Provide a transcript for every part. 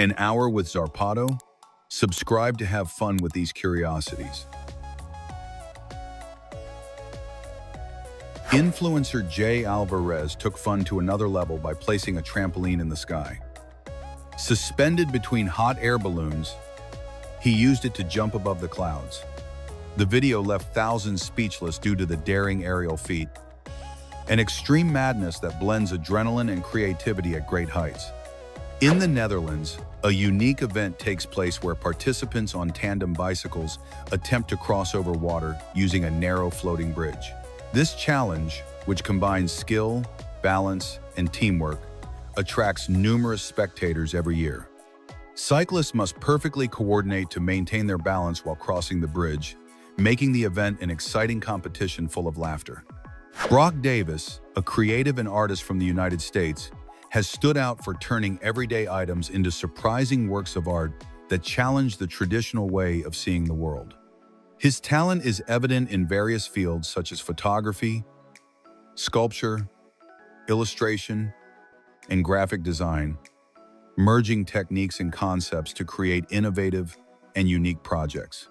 An hour with Zarpado? Subscribe to have fun with these curiosities. Influencer Jay Alvarez took fun to another level by placing a trampoline in the sky. Suspended between hot air balloons, he used it to jump above the clouds. The video left thousands speechless due to the daring aerial feat, an extreme madness that blends adrenaline and creativity at great heights. In the Netherlands, a unique event takes place where participants on tandem bicycles attempt to cross over water using a narrow floating bridge. This challenge, which combines skill, balance, and teamwork, attracts numerous spectators every year. Cyclists must perfectly coordinate to maintain their balance while crossing the bridge, making the event an exciting competition full of laughter. Brock Davis, a creative and artist from the United States, has stood out for turning everyday items into surprising works of art that challenge the traditional way of seeing the world. His talent is evident in various fields such as photography, sculpture, illustration, and graphic design, merging techniques and concepts to create innovative and unique projects.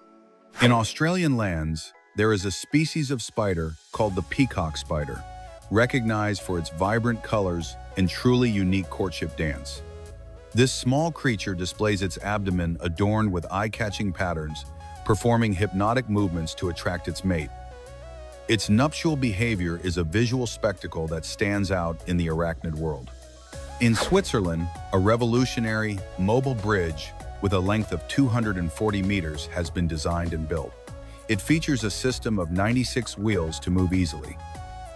In Australian lands, there is a species of spider called the peacock spider, recognized for its vibrant colors and truly unique courtship dance. This small creature displays its abdomen adorned with eye-catching patterns, performing hypnotic movements to attract its mate. Its nuptial behavior is a visual spectacle that stands out in the arachnid world. In Switzerland, a revolutionary, mobile bridge with a length of 240 meters has been designed and built. It features a system of 96 wheels to move easily.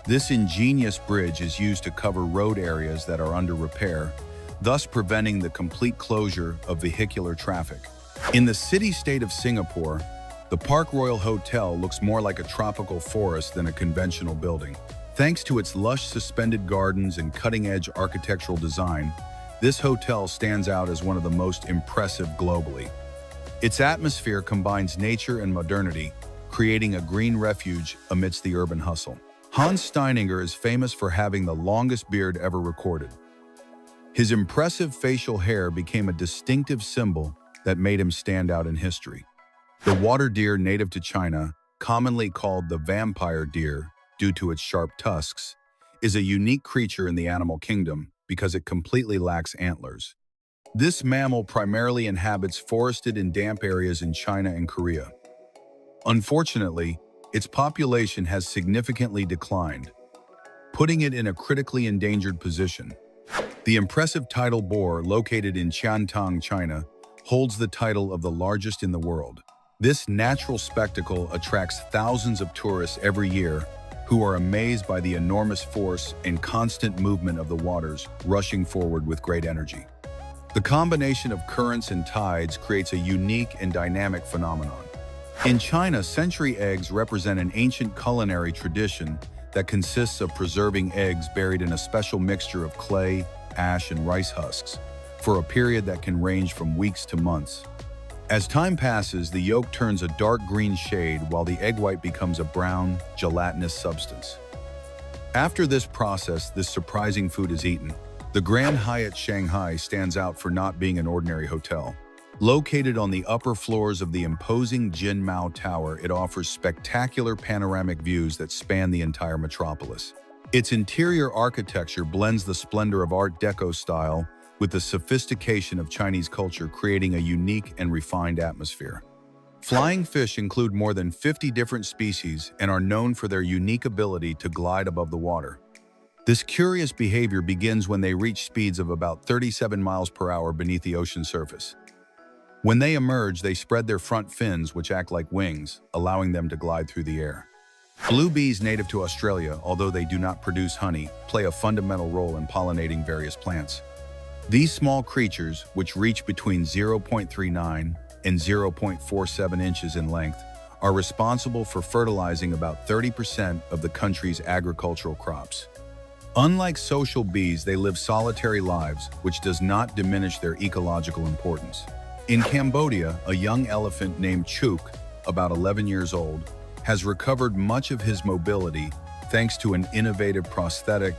This ingenious bridge is used to cover road areas that are under repair, thus preventing the complete closure of vehicular traffic. In the city-state of Singapore, the Park Royal Hotel looks more like a tropical forest than a conventional building. Thanks to its lush suspended gardens and cutting-edge architectural design, this hotel stands out as one of the most impressive globally. Its atmosphere combines nature and modernity, creating a green refuge amidst the urban hustle. Hans Steininger is famous for having the longest beard ever recorded. His impressive facial hair became a distinctive symbol that made him stand out in history. The water deer native to China, commonly called the vampire deer due to its sharp tusks, is a unique creature in the animal kingdom because it completely lacks antlers. This mammal primarily inhabits forested and damp areas in China and Korea. Unfortunately, its population has significantly declined, putting it in a critically endangered position. The impressive tidal boar, located in Qiantang, China, holds the title of the largest in the world. This natural spectacle attracts thousands of tourists every year who are amazed by the enormous force and constant movement of the waters rushing forward with great energy. The combination of currents and tides creates a unique and dynamic phenomenon. In China, century eggs represent an ancient culinary tradition that consists of preserving eggs buried in a special mixture of clay, ash, and rice husks for a period that can range from weeks to months. As time passes, the yolk turns a dark green shade while the egg white becomes a brown, gelatinous substance. After this process, this surprising food is eaten. The Grand Hyatt Shanghai stands out for not being an ordinary hotel. Located on the upper floors of the imposing Jin Mao Tower, it offers spectacular panoramic views that span the entire metropolis. Its interior architecture blends the splendor of Art Deco style with the sophistication of Chinese culture, creating a unique and refined atmosphere. Flying fish include more than 50 different species and are known for their unique ability to glide above the water. This curious behavior begins when they reach speeds of about 37 miles per hour beneath the ocean surface. When they emerge, they spread their front fins, which act like wings, allowing them to glide through the air. Blue bees native to Australia, although they do not produce honey, play a fundamental role in pollinating various plants. These small creatures, which reach between 0.39 and 0.47 inches in length, are responsible for fertilizing about 30% of the country's agricultural crops. Unlike social bees, they live solitary lives, which does not diminish their ecological importance. In Cambodia, a young elephant named Chuk, about 11 years old, has recovered much of his mobility thanks to an innovative prosthetic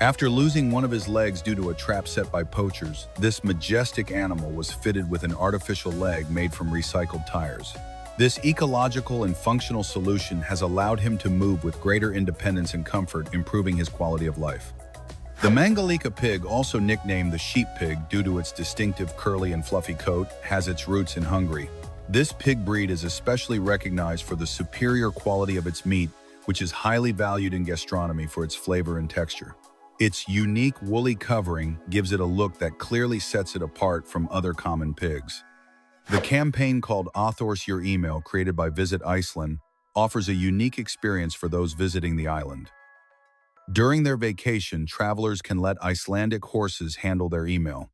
After losing one of his legs due to a trap set by poachers, this majestic animal was fitted with an artificial leg made from recycled tires. This ecological and functional solution has allowed him to move with greater independence and comfort, improving his quality of life. The Mangalica pig, also nicknamed the sheep pig due to its distinctive curly and fluffy coat, has its roots in Hungary. This pig breed is especially recognized for the superior quality of its meat, which is highly valued in gastronomy for its flavor and texture. Its unique woolly covering gives it a look that clearly sets it apart from other common pigs. The campaign called Authors Your Email, created by Visit Iceland, offers a unique experience for those visiting the island. During their vacation, travelers can let Icelandic horses handle their email.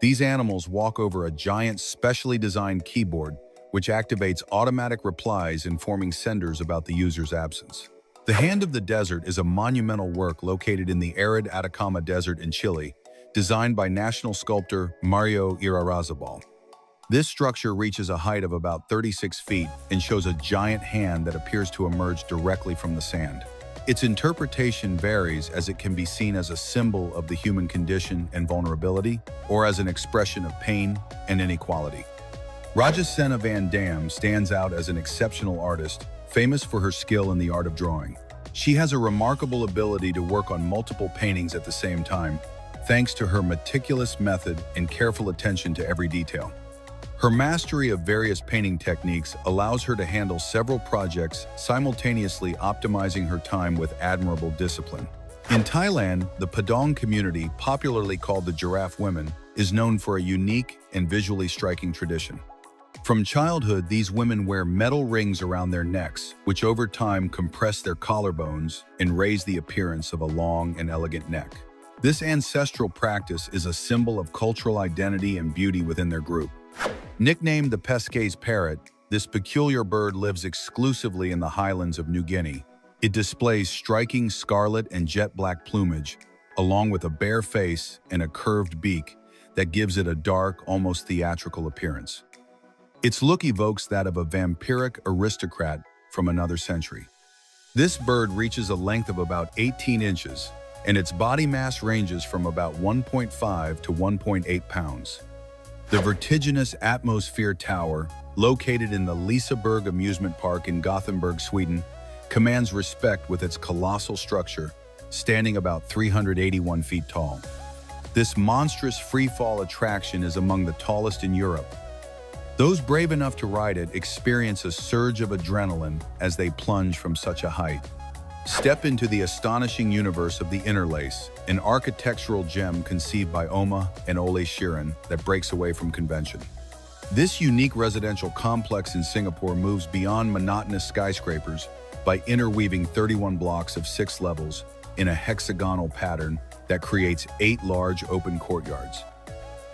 These animals walk over a giant, specially designed keyboard, which activates automatic replies informing senders about the user's absence. The Hand of the Desert is a monumental work located in the arid Atacama Desert in Chile, designed by national sculptor Mario Irarrázaval. This structure reaches a height of about 36 feet and shows a giant hand that appears to emerge directly from the sand. Its interpretation varies, as it can be seen as a symbol of the human condition and vulnerability, or as an expression of pain and inequality. Rajasena Van Dam stands out as an exceptional artist, famous for her skill in the art of drawing. She has a remarkable ability to work on multiple paintings at the same time, thanks to her meticulous method and careful attention to every detail. Her mastery of various painting techniques allows her to handle several projects, simultaneously optimizing her time with admirable discipline. In Thailand, the Padang community, popularly called the Giraffe Women, is known for a unique and visually striking tradition. From childhood, these women wear metal rings around their necks, which over time compress their collarbones and raise the appearance of a long and elegant neck. This ancestral practice is a symbol of cultural identity and beauty within their group. Nicknamed the Pesquet's parrot, this peculiar bird lives exclusively in the highlands of New Guinea. It displays striking scarlet and jet black plumage, along with a bare face and a curved beak that gives it a dark, almost theatrical appearance. Its look evokes that of a vampiric aristocrat from another century. This bird reaches a length of about 18 inches, and its body mass ranges from about 1.5 to 1.8 pounds. The vertiginous Atmosphere Tower, located in the Liseberg amusement park in Gothenburg, Sweden, commands respect with its colossal structure, standing about 381 feet tall. This monstrous free-fall attraction is among the tallest in Europe. Those brave enough to ride it experience a surge of adrenaline as they plunge from such a height. Step into the astonishing universe of the Interlace, an architectural gem conceived by Oma and Ole Sheeran that breaks away from convention. This unique residential complex in Singapore moves beyond monotonous skyscrapers by interweaving 31 blocks of 6 levels in a hexagonal pattern that creates 8 large open courtyards.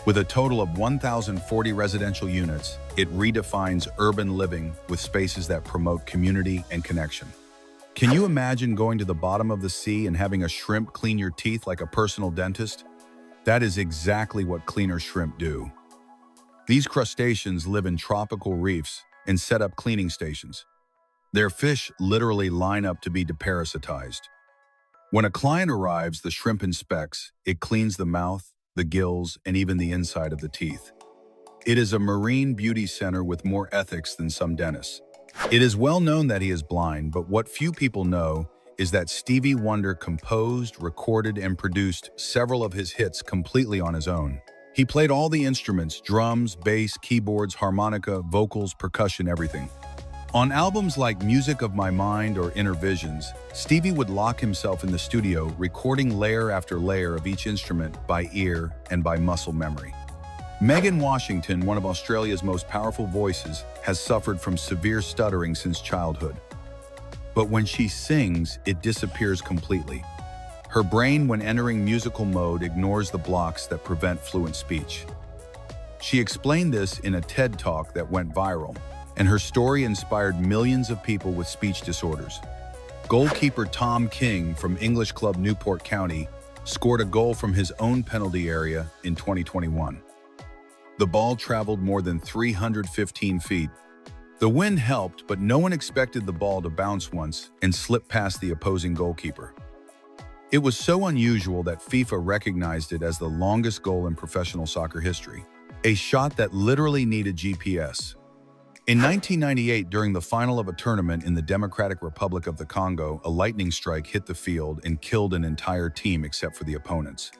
With a total of 1,040 residential units, it redefines urban living with spaces that promote community and connection. Can you imagine going to the bottom of the sea and having a shrimp clean your teeth like a personal dentist? That is exactly what cleaner shrimp do. These crustaceans live in tropical reefs and set up cleaning stations. Their fish literally line up to be deparasitized. When a client arrives, the shrimp inspects, it cleans the mouth, the gills, and even the inside of the teeth. It is a marine beauty center with more ethics than some dentists. It is well known that he is blind, but what few people know is that Stevie Wonder composed, recorded, and produced several of his hits completely on his own. He played all the instruments: drums, bass, keyboards, harmonica, vocals, percussion, everything. On albums like Music of My Mind or Inner Visions, Stevie would lock himself in the studio, recording layer after layer of each instrument by ear and by muscle memory. Megan Washington, one of Australia's most powerful voices, has suffered from severe stuttering since childhood. But when she sings, it disappears completely. Her brain, when entering musical mode, ignores the blocks that prevent fluent speech. She explained this in a TED Talk that went viral, and her story inspired millions of people with speech disorders. Goalkeeper Tom King from English club Newport County scored a goal from his own penalty area in 2021. The ball traveled more than 315 feet. The wind helped, but no one expected the ball to bounce once and slip past the opposing goalkeeper. It was so unusual that FIFA recognized it as the longest goal in professional soccer history, a shot that literally needed GPS. In 1998, during the final of a tournament in the Democratic Republic of the Congo, a lightning strike hit the field and killed an entire team except for the opponents.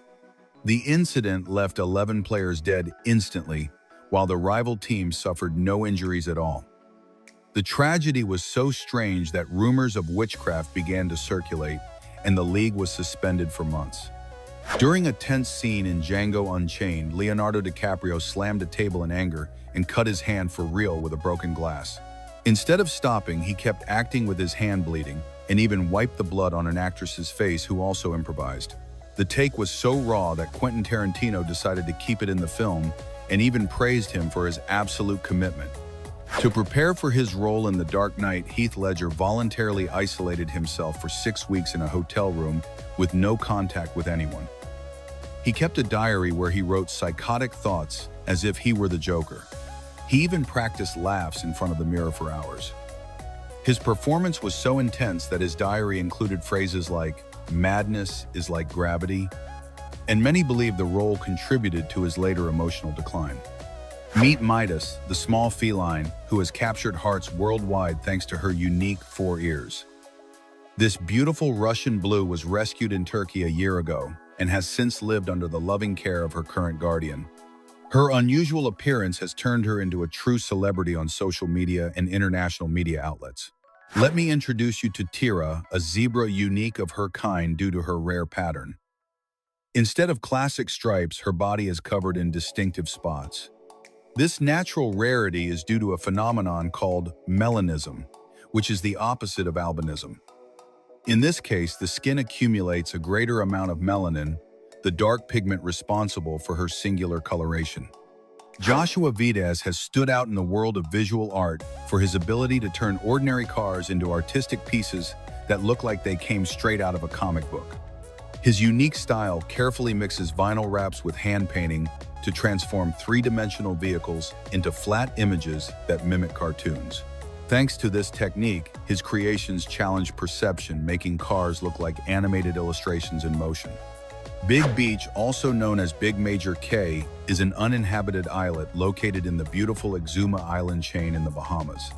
The incident left 11 players dead instantly, while the rival team suffered no injuries at all. The tragedy was so strange that rumors of witchcraft began to circulate, and the league was suspended for months. During a tense scene in Django Unchained, Leonardo DiCaprio slammed a table in anger and cut his hand for real with a broken glass. Instead of stopping, he kept acting with his hand bleeding and even wiped the blood on an actress's face who also improvised. The take was so raw that Quentin Tarantino decided to keep it in the film and even praised him for his absolute commitment. To prepare for his role in The Dark Knight, Heath Ledger voluntarily isolated himself for 6 weeks in a hotel room with no contact with anyone. He kept a diary where he wrote psychotic thoughts as if he were the Joker. He even practiced laughs in front of the mirror for hours. His performance was so intense that his diary included phrases like, "Madness is like gravity," and many believe the role contributed to his later emotional decline. Meet Midas, the small feline who has captured hearts worldwide thanks to her unique 4 ears. This beautiful Russian blue was rescued in Turkey a year ago and has since lived under the loving care of her current guardian. Her unusual appearance has turned her into a true celebrity on social media and international media outlets. Let me introduce you to Tira, a zebra unique of her kind due to her rare pattern. Instead of classic stripes, her body is covered in distinctive spots. This natural rarity is due to a phenomenon called melanism, which is the opposite of albinism. In this case, the skin accumulates a greater amount of melanin, the dark pigment responsible for her singular coloration. Joshua Vides has stood out in the world of visual art for his ability to turn ordinary cars into artistic pieces that look like they came straight out of a comic book. His unique style carefully mixes vinyl wraps with hand painting to transform three-dimensional vehicles into flat images that mimic cartoons. Thanks to this technique, his creations challenge perception, making cars look like animated illustrations in motion. Big Beach, also known as Big Major K, is an uninhabited islet located in the beautiful Exuma Island chain in the Bahamas.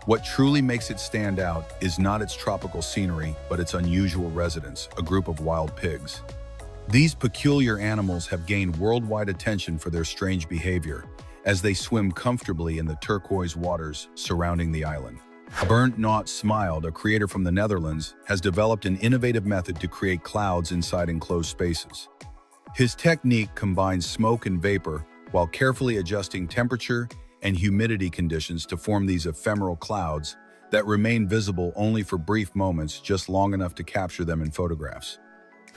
What truly makes it stand out is not its tropical scenery, but its unusual residents, a group of wild pigs. These peculiar animals have gained worldwide attention for their strange behavior, as they swim comfortably in the turquoise waters surrounding the island. Bernd Knott Smiled, a creator from the Netherlands, has developed an innovative method to create clouds inside enclosed spaces. His technique combines smoke and vapor while carefully adjusting temperature and humidity conditions to form these ephemeral clouds that remain visible only for brief moments, just long enough to capture them in photographs.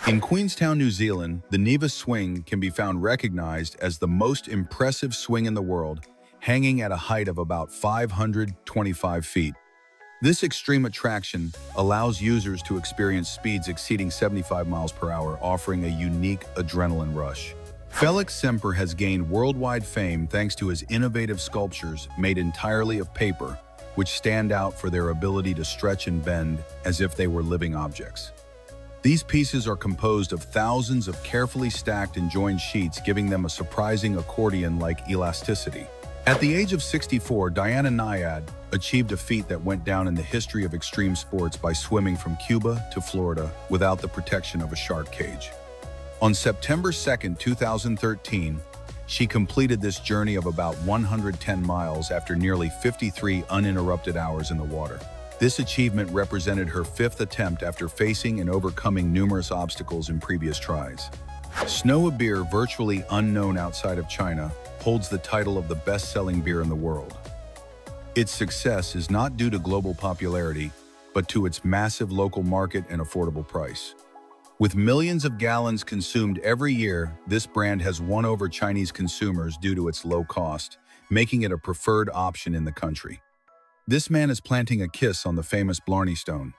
In Queenstown, New Zealand, the Neva swing can be found recognized as the most impressive swing in the world, hanging at a height of about 525 feet. This extreme attraction allows users to experience speeds exceeding 75 miles per hour, offering a unique adrenaline rush. Felix Semper has gained worldwide fame thanks to his innovative sculptures made entirely of paper, which stand out for their ability to stretch and bend as if they were living objects. These pieces are composed of thousands of carefully stacked and joined sheets, giving them a surprising accordion-like elasticity. At the age of 64, Diana Nyad achieved a feat that went down in the history of extreme sports by swimming from Cuba to Florida without the protection of a shark cage. On September 2, 2013, she completed this journey of about 110 miles after nearly 53 uninterrupted hours in the water. This achievement represented her 5th attempt after facing and overcoming numerous obstacles in previous tries. Snow, a beer virtually unknown outside of China, holds the title of the best-selling beer in the world. Its success is not due to global popularity, but to its massive local market and affordable price. With millions of gallons consumed every year, this brand has won over Chinese consumers due to its low cost, making it a preferred option in the country. This man is planting a kiss on the famous Blarney Stone.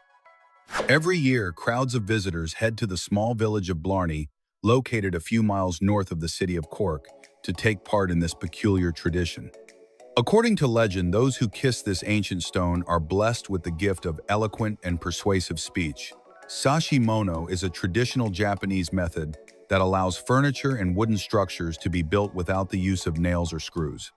Every year, crowds of visitors head to the small village of Blarney, located a few miles north of the city of Cork, to take part in this peculiar tradition. According to legend, those who kiss this ancient stone are blessed with the gift of eloquent and persuasive speech, Sashimono is a traditional Japanese method that allows furniture and wooden structures to be built without the use of nails or screws.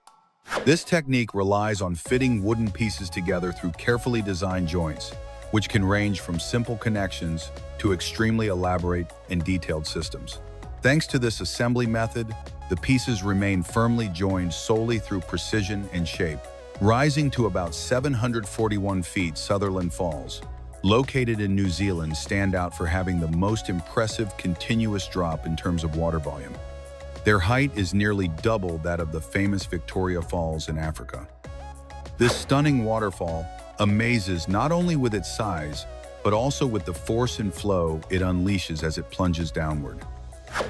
This technique relies on fitting wooden pieces together through carefully designed joints, which can range from simple connections to extremely elaborate and detailed systems. Thanks to this assembly method, the pieces remain firmly joined solely through precision and shape. Rising to about 741 feet, Sutherland Falls, located in New Zealand, stand out for having the most impressive continuous drop in terms of water volume. Their height is nearly double that of the famous Victoria Falls in Africa. This stunning waterfall amazes not only with its size, but also with the force and flow it unleashes as it plunges downward.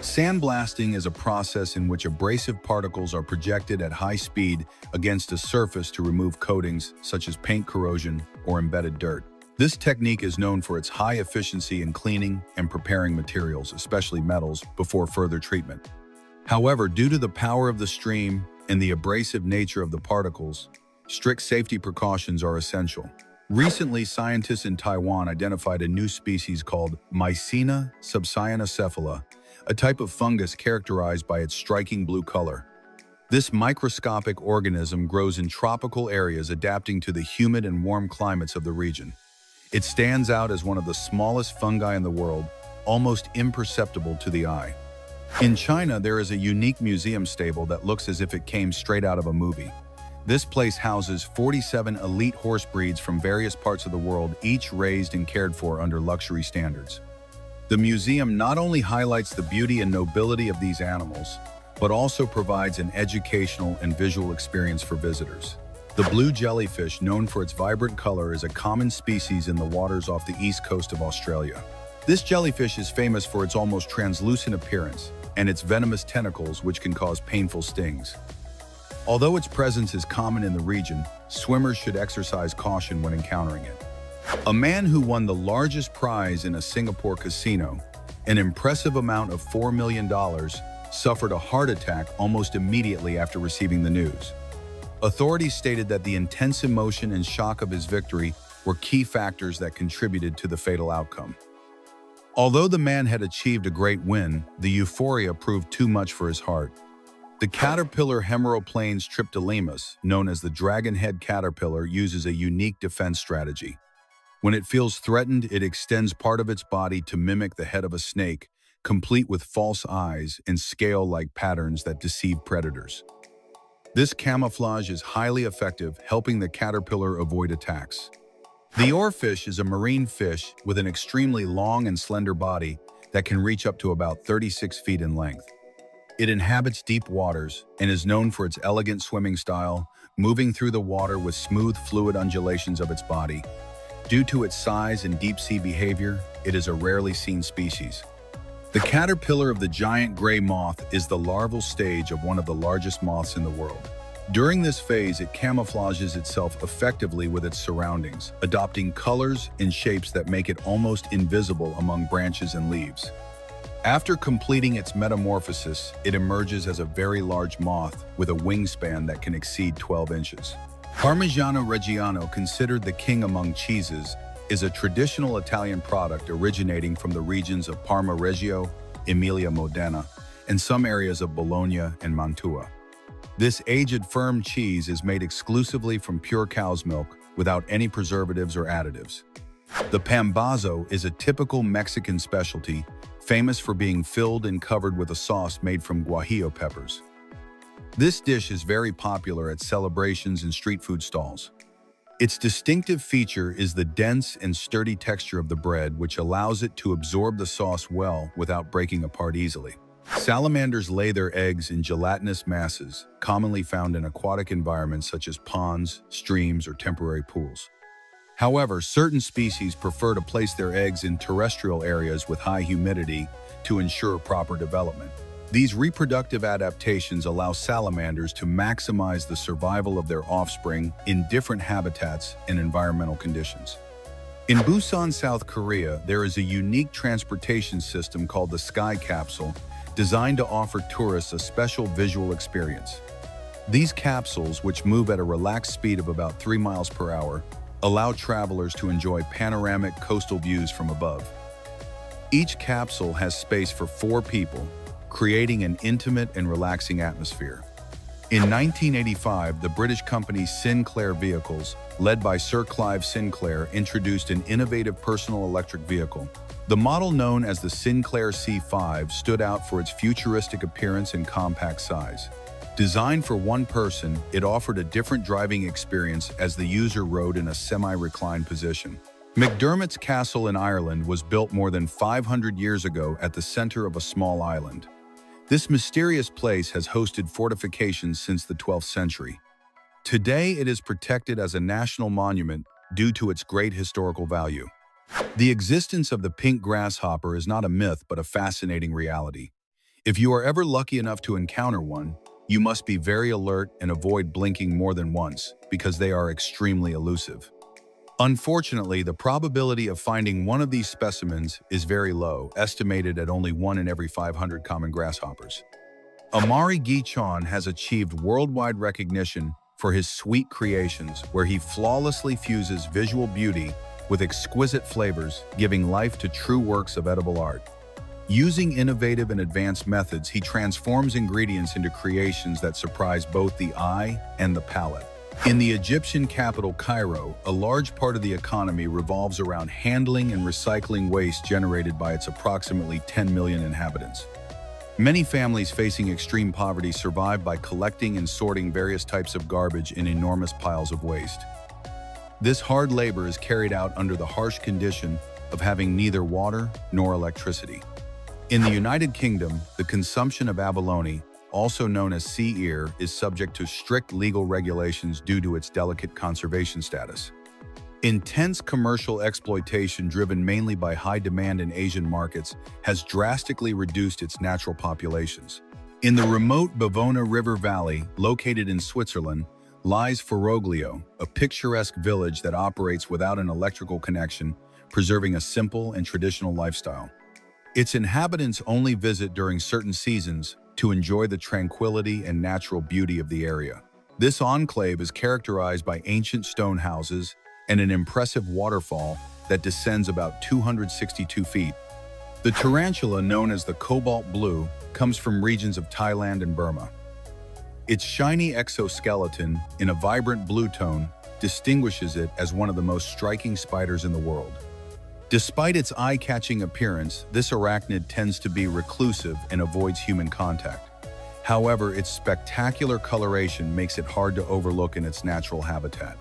Sandblasting is a process in which abrasive particles are projected at high speed against a surface to remove coatings such as paint corrosion or embedded dirt. This technique is known for its high efficiency in cleaning and preparing materials, especially metals, before further treatment. However, due to the power of the stream and the abrasive nature of the particles, strict safety precautions are essential. Recently, scientists in Taiwan identified a new species called Mycena subcyanocephala, a type of fungus characterized by its striking blue color. This microscopic organism grows in tropical areas, adapting to the humid and warm climates of the region. It stands out as one of the smallest fungi in the world, almost imperceptible to the eye. In China, there is a unique museum stable that looks as if it came straight out of a movie. This place houses 47 elite horse breeds from various parts of the world, each raised and cared for under luxury standards. The museum not only highlights the beauty and nobility of these animals, but also provides an educational and visual experience for visitors. The blue jellyfish, known for its vibrant color, is a common species in the waters off the east coast of Australia. This jellyfish is famous for its almost translucent appearance and its venomous tentacles, which can cause painful stings. Although its presence is common in the region, swimmers should exercise caution when encountering it. A man who won the largest prize in a Singapore casino, an impressive amount of $4 million, suffered a heart attack almost immediately after receiving the news. Authorities stated that the intense emotion and shock of his victory were key factors that contributed to the fatal outcome. Although the man had achieved a great win, the euphoria proved too much for his heart. The caterpillar Hemeroplanes triptylemus, known as the dragon-head caterpillar, uses a unique defense strategy. When it feels threatened, it extends part of its body to mimic the head of a snake, complete with false eyes and scale-like patterns that deceive predators. This camouflage is highly effective, helping the caterpillar avoid attacks. The oarfish is a marine fish with an extremely long and slender body that can reach up to about 36 feet in length. It inhabits deep waters and is known for its elegant swimming style, moving through the water with smooth, fluid undulations of its body. Due to its size and deep-sea behavior, it is a rarely seen species. The caterpillar of the giant gray moth is the larval stage of one of the largest moths in the world. During this phase, it camouflages itself effectively with its surroundings, adopting colors and shapes that make it almost invisible among branches and leaves. After completing its metamorphosis, it emerges as a very large moth with a wingspan that can exceed 12 inches. Parmigiano Reggiano, considered the king among cheeses, is a traditional Italian product originating from the regions of Parma Reggio, Emilia Modena, and some areas of Bologna and Mantua. This aged firm cheese is made exclusively from pure cow's milk without any preservatives or additives. The pambazo is a typical Mexican specialty, famous for being filled and covered with a sauce made from guajillo peppers. This dish is very popular at celebrations and street food stalls. Its distinctive feature is the dense and sturdy texture of the bread, which allows it to absorb the sauce well without breaking apart easily. Salamanders lay their eggs in gelatinous masses, commonly found in aquatic environments such as ponds, streams, or temporary pools. However, certain species prefer to place their eggs in terrestrial areas with high humidity to ensure proper development. These reproductive adaptations allow salamanders to maximize the survival of their offspring in different habitats and environmental conditions. In Busan, South Korea, there is a unique transportation system called the Sky Capsule, designed to offer tourists a special visual experience. These capsules, which move at a relaxed speed of about 3 miles per hour, allow travelers to enjoy panoramic coastal views from above. Each capsule has space for 4 people, creating an intimate and relaxing atmosphere. In 1985, the British company Sinclair Vehicles, led by Sir Clive Sinclair, introduced an innovative personal electric vehicle. The model, known as the Sinclair C5, stood out for its futuristic appearance and compact size. Designed for one person, it offered a different driving experience as the user rode in a semi-reclined position. McDermott's Castle in Ireland was built more than 500 years ago at the center of a small island. This mysterious place has hosted fortifications since the 12th century. Today, it is protected as a national monument due to its great historical value. The existence of the pink grasshopper is not a myth but a fascinating reality. If you are ever lucky enough to encounter one, you must be very alert and avoid blinking more than once because they are extremely elusive. Unfortunately, the probability of finding one of these specimens is very low, estimated at only 1 in every 500 common grasshoppers. Amari Gichon has achieved worldwide recognition for his sweet creations, where he flawlessly fuses visual beauty with exquisite flavors, giving life to true works of edible art. Using innovative and advanced methods, he transforms ingredients into creations that surprise both the eye and the palate. In the Egyptian capital, Cairo, a large part of the economy revolves around handling and recycling waste generated by its approximately 10 million inhabitants. Many families facing extreme poverty survive by collecting and sorting various types of garbage in enormous piles of waste. This hard labor is carried out under the harsh condition of having neither water nor electricity. In the United Kingdom, the consumption of abalone, also known as sea ear, is subject to strict legal regulations due to its delicate conservation status. Intense commercial exploitation, driven mainly by high demand in Asian markets, has drastically reduced its natural populations. In the remote Bavona River Valley, located in Switzerland, lies Foroglio, a picturesque village that operates without an electrical connection, preserving a simple and traditional lifestyle. Its inhabitants only visit during certain seasons to enjoy the tranquility and natural beauty of the area. This enclave is characterized by ancient stone houses and an impressive waterfall that descends about 262 feet. The tarantula, known as the cobalt blue, comes from regions of Thailand and Burma. Its shiny exoskeleton, in a vibrant blue tone, distinguishes it as one of the most striking spiders in the world. Despite its eye-catching appearance, this arachnid tends to be reclusive and avoids human contact. However, its spectacular coloration makes it hard to overlook in its natural habitat.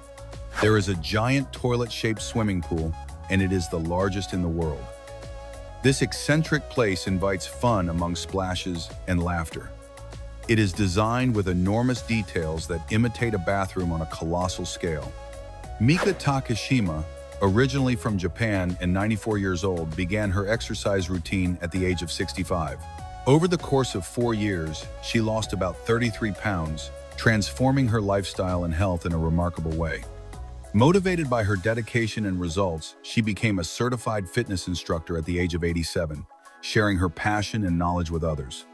There is a giant toilet-shaped swimming pool, and it is the largest in the world. This eccentric place invites fun among splashes and laughter. It is designed with enormous details that imitate a bathroom on a colossal scale. Mika Takashima, originally from Japan and 94 years old, began her exercise routine at the age of 65. Over the course of 4 years, she lost about 33 pounds, transforming her lifestyle and health in a remarkable way. Motivated by her dedication and results, she became a certified fitness instructor at the age of 87, sharing her passion and knowledge with others.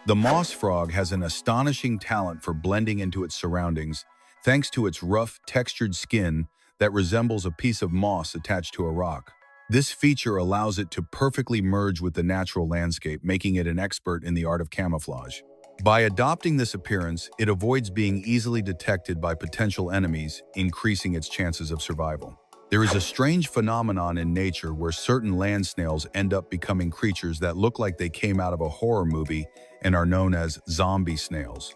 The moss frog has an astonishing talent for blending into its surroundings, thanks to its rough, textured skin that resembles a piece of moss attached to a rock. This feature allows it to perfectly merge with the natural landscape, making it an expert in the art of camouflage. By adopting this appearance, it avoids being easily detected by potential enemies, increasing its chances of survival. There is a strange phenomenon in nature where certain land snails end up becoming creatures that look like they came out of a horror movie and are known as zombie snails.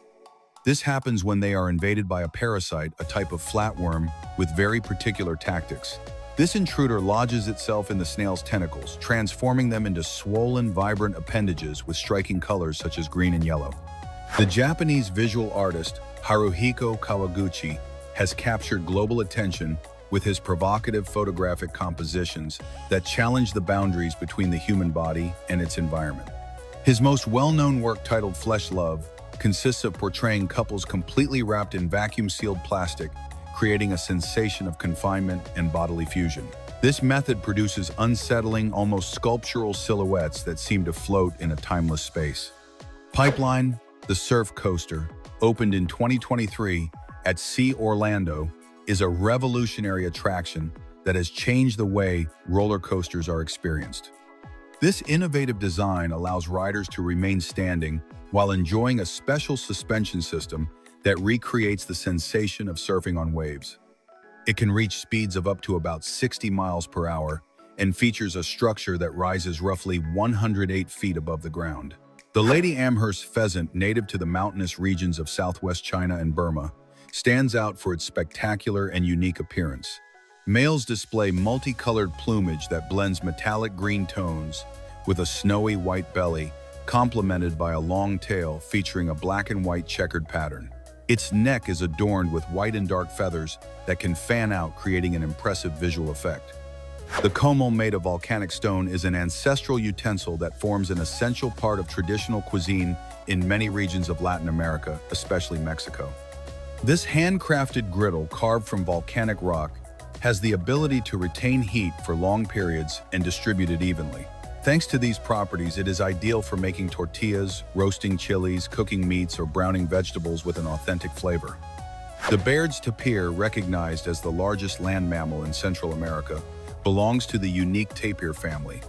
This happens when they are invaded by a parasite, a type of flatworm, with very particular tactics. This intruder lodges itself in the snail's tentacles, transforming them into swollen, vibrant appendages with striking colors such as green and yellow. The Japanese visual artist Haruhiko Kawaguchi has captured global attention with his provocative photographic compositions that challenge the boundaries between the human body and its environment. His most well-known work, titled Flesh Love, consists of portraying couples completely wrapped in vacuum-sealed plastic, creating a sensation of confinement and bodily fusion. This method produces unsettling, almost sculptural silhouettes that seem to float in a timeless space. Pipeline, the surf coaster, opened in 2023 at Sea Orlando, is a revolutionary attraction that has changed the way roller coasters are experienced. This innovative design allows riders to remain standing while enjoying a special suspension system that recreates the sensation of surfing on waves. It can reach speeds of up to about 60 miles per hour and features a structure that rises roughly 108 feet above the ground. The Lady Amherst pheasant, native to the mountainous regions of southwest China and Burma, stands out for its spectacular and unique appearance. Males display multicolored plumage that blends metallic green tones with a snowy white belly, complemented by a long tail featuring a black and white checkered pattern. Its neck is adorned with white and dark feathers that can fan out, creating an impressive visual effect. The comal, made of volcanic stone, is an ancestral utensil that forms an essential part of traditional cuisine in many regions of Latin America, especially Mexico. This handcrafted griddle, carved from volcanic rock, has the ability to retain heat for long periods and distribute it evenly. Thanks to these properties, it is ideal for making tortillas, roasting chilies, cooking meats, or browning vegetables with an authentic flavor. The Baird's tapir, recognized as the largest land mammal in Central America, belongs to the unique tapir family.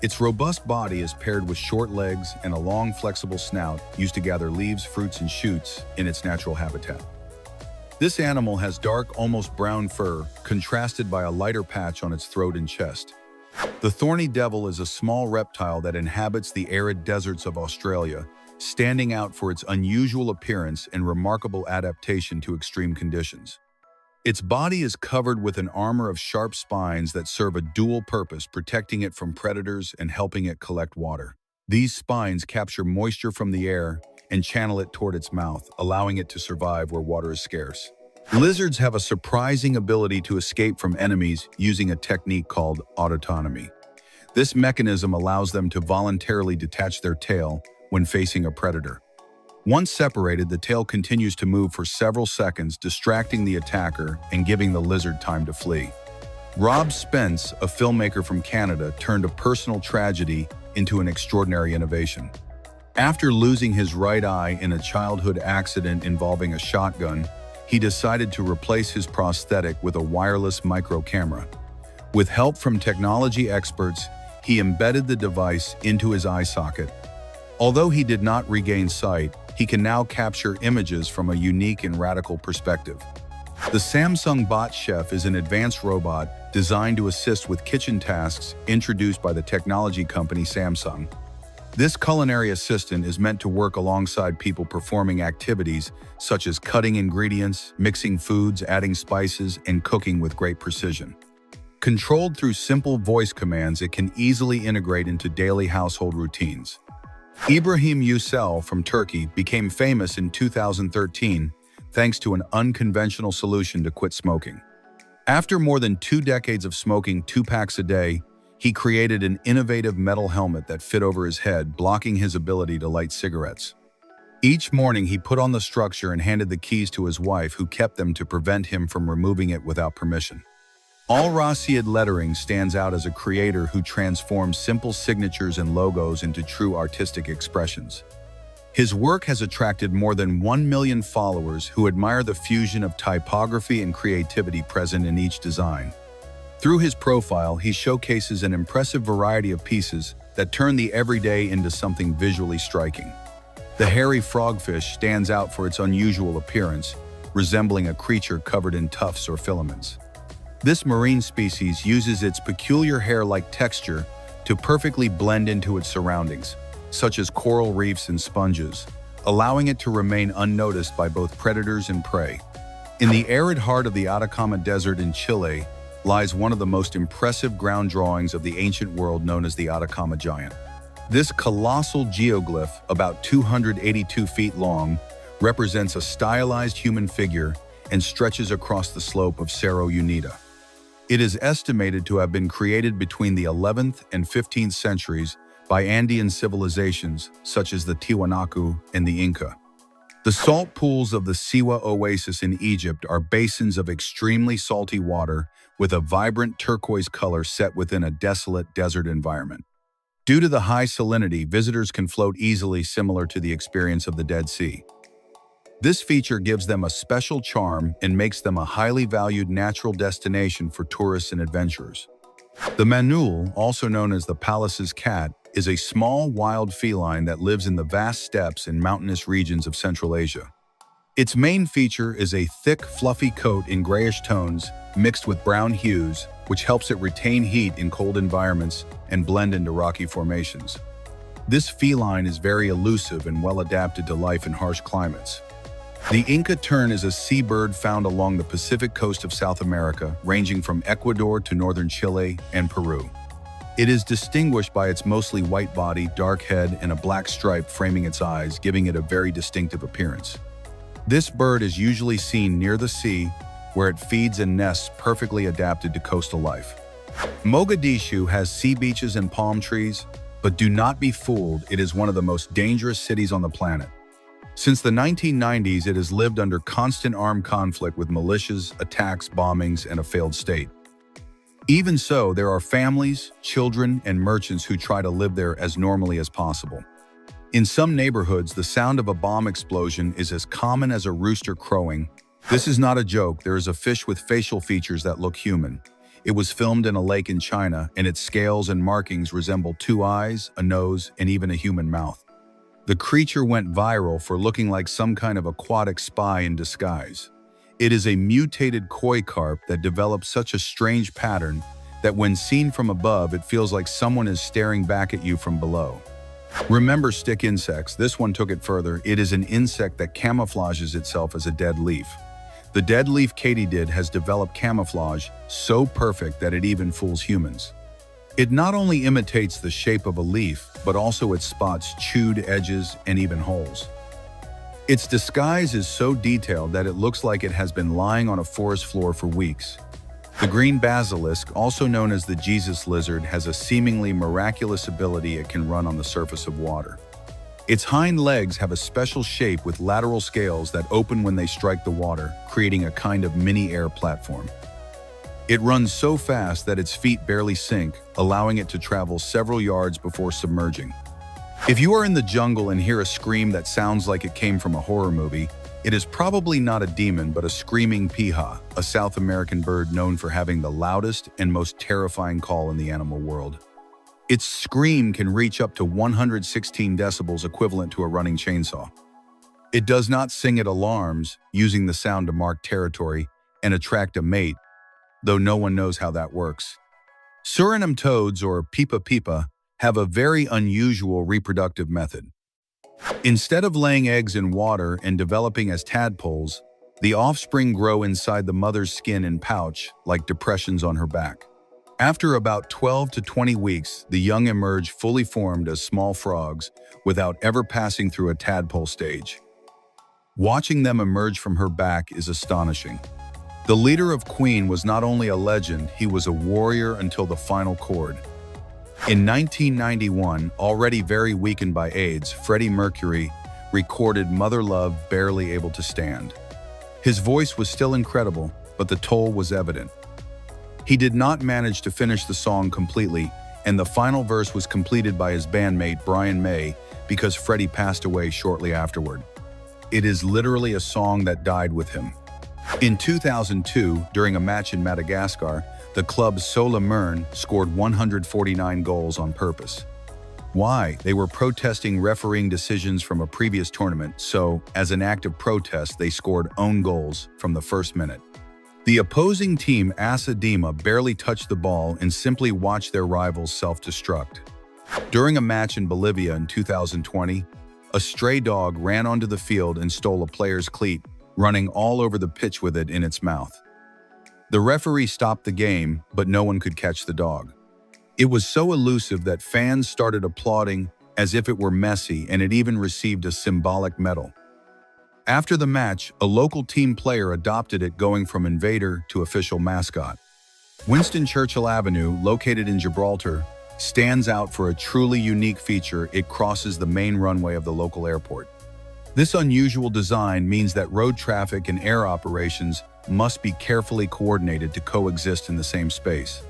Its robust body is paired with short legs and a long, flexible snout used to gather leaves, fruits, and shoots in its natural habitat. This animal has dark, almost brown fur, contrasted by a lighter patch on its throat and chest. The thorny devil is a small reptile that inhabits the arid deserts of Australia, standing out for its unusual appearance and remarkable adaptation to extreme conditions. Its body is covered with an armor of sharp spines that serve a dual purpose, protecting it from predators and helping it collect water. These spines capture moisture from the air and channel it toward its mouth, allowing it to survive where water is scarce. Lizards have a surprising ability to escape from enemies using a technique called autotomy. This mechanism allows them to voluntarily detach their tail when facing a predator. Once separated, the tail continues to move for several seconds, distracting the attacker and giving the lizard time to flee. Rob Spence, a filmmaker from Canada, turned a personal tragedy into an extraordinary innovation. After losing his right eye in a childhood accident involving a shotgun, he decided to replace his prosthetic with a wireless micro camera. With help from technology experts, he embedded the device into his eye socket. Although he did not regain sight, he can now capture images from a unique and radical perspective. The Samsung Bot Chef is an advanced robot designed to assist with kitchen tasks introduced by the technology company Samsung. This culinary assistant is meant to work alongside people performing activities such as cutting ingredients, mixing foods, adding spices, and cooking with great precision. Controlled through simple voice commands, it can easily integrate into daily household routines. Ibrahim Yücel from Turkey became famous in 2013 thanks to an unconventional solution to quit smoking. After more than 2 decades of smoking 2 packs a day, he created an innovative metal helmet that fit over his head, blocking his ability to light cigarettes. Each morning, he put on the structure and handed the keys to his wife, who kept them to prevent him from removing it without permission. Al Rashid lettering stands out as a creator who transforms simple signatures and logos into true artistic expressions. His work has attracted more than 1 million followers who admire the fusion of typography and creativity present in each design. Through his profile, he showcases an impressive variety of pieces that turn the everyday into something visually striking. The hairy frogfish stands out for its unusual appearance, resembling a creature covered in tufts or filaments. This marine species uses its peculiar hair-like texture to perfectly blend into its surroundings, such as coral reefs and sponges, allowing it to remain unnoticed by both predators and prey. In the arid heart of the Atacama Desert in Chile lies one of the most impressive ground drawings of the ancient world, known as the Atacama Giant. This colossal geoglyph, about 282 feet long, represents a stylized human figure and stretches across the slope of Cerro Unida. It is estimated to have been created between the 11th and 15th centuries by Andean civilizations such as the Tiwanaku and the Inca. The salt pools of the Siwa Oasis in Egypt are basins of extremely salty water with a vibrant turquoise color set within a desolate desert environment. Due to the high salinity, visitors can float easily, similar to the experience of the Dead Sea. This feature gives them a special charm and makes them a highly valued natural destination for tourists and adventurers. The manul, also known as the Pallas's cat, is a small wild feline that lives in the vast steppes and mountainous regions of Central Asia. Its main feature is a thick, fluffy coat in grayish tones mixed with brown hues, which helps it retain heat in cold environments and blend into rocky formations. This feline is very elusive and well adapted to life in harsh climates. The Inca tern is a seabird found along the Pacific coast of South America, ranging from Ecuador to northern Chile and Peru. It is distinguished by its mostly white body, dark head, and a black stripe framing its eyes, giving it a very distinctive appearance. This bird is usually seen near the sea, where it feeds and nests perfectly adapted to coastal life. Mogadishu has sea beaches and palm trees, but do not be fooled, it is one of the most dangerous cities on the planet. Since the 1990s, it has lived under constant armed conflict with militias, attacks, bombings, and a failed state. Even so, there are families, children, and merchants who try to live there as normally as possible. In some neighborhoods, the sound of a bomb explosion is as common as a rooster crowing. This is not a joke. There is a fish with facial features that look human. It was filmed in a lake in China, and its scales and markings resemble 2 eyes, a nose, and even a human mouth. The creature went viral for looking like some kind of aquatic spy in disguise. It is a mutated koi carp that develops such a strange pattern that when seen from above, it feels like someone is staring back at you from below. Remember stick insects, this one took it further. It is an insect that camouflages itself as a dead leaf. The dead leaf katydid has developed camouflage so perfect that it even fools humans. It not only imitates the shape of a leaf, but also it spots chewed edges and even holes. Its disguise is so detailed that it looks like it has been lying on a forest floor for weeks. The green basilisk, also known as the Jesus lizard, has a seemingly miraculous ability. It can run on the surface of water. Its hind legs have a special shape with lateral scales that open when they strike the water, creating a kind of mini air platform. It runs so fast that its feet barely sink, allowing it to travel several yards before submerging. If you are in the jungle and hear a scream that sounds like it came from a horror movie, it is probably not a demon but a screaming piha, a South American bird known for having the loudest and most terrifying call in the animal world. Its scream can reach up to 116 decibels, equivalent to a running chainsaw. It does not sing at alarms, using the sound to mark territory and attract a mate, though no one knows how that works. Suriname toads, or pipa pipa, have a very unusual reproductive method. Instead of laying eggs in water and developing as tadpoles, the offspring grow inside the mother's skin and pouch, like depressions on her back. After about 12 to 20 weeks, the young emerge fully formed as small frogs without ever passing through a tadpole stage. Watching them emerge from her back is astonishing. The leader of Queen was not only a legend, he was a warrior until the final chord. In 1991, already very weakened by AIDS, Freddie Mercury recorded Mother Love, Barely Able to Stand. His voice was still incredible, but the toll was evident. He did not manage to finish the song completely, and the final verse was completed by his bandmate Brian May because Freddie passed away shortly afterward. It is literally a song that died with him. In 2002, during a match in Madagascar, the club Sola Mern scored 149 goals on purpose. Why? They were protesting refereeing decisions from a previous tournament, so, as an act of protest, they scored own goals from the first minute. The opposing team, Asadima, barely touched the ball and simply watched their rivals self-destruct. During a match in Bolivia in 2020, a stray dog ran onto the field and stole a player's cleat, running all over the pitch with it in its mouth. The referee stopped the game, but no one could catch the dog. It was so elusive that fans started applauding as if it were Messi, and it even received a symbolic medal. After the match, a local team player adopted it, going from invader to official mascot. Winston Churchill Avenue, located in Gibraltar, stands out for a truly unique feature. It crosses the main runway of the local airport. This unusual design means that road traffic and air operations must be carefully coordinated to coexist in the same space.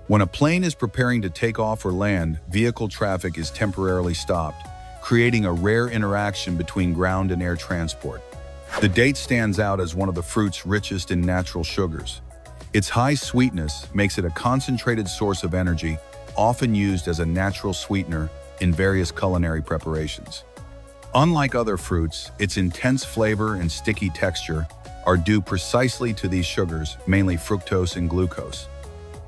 When a plane is preparing to take off or land, vehicle traffic is temporarily stopped, creating a rare interaction between ground and air transport. The date stands out as one of the fruit's richest in natural sugars. Its high sweetness makes it a concentrated source of energy, often used as a natural sweetener in various culinary preparations. Unlike other fruits, its intense flavor and sticky texture are due precisely to these sugars, mainly fructose and glucose.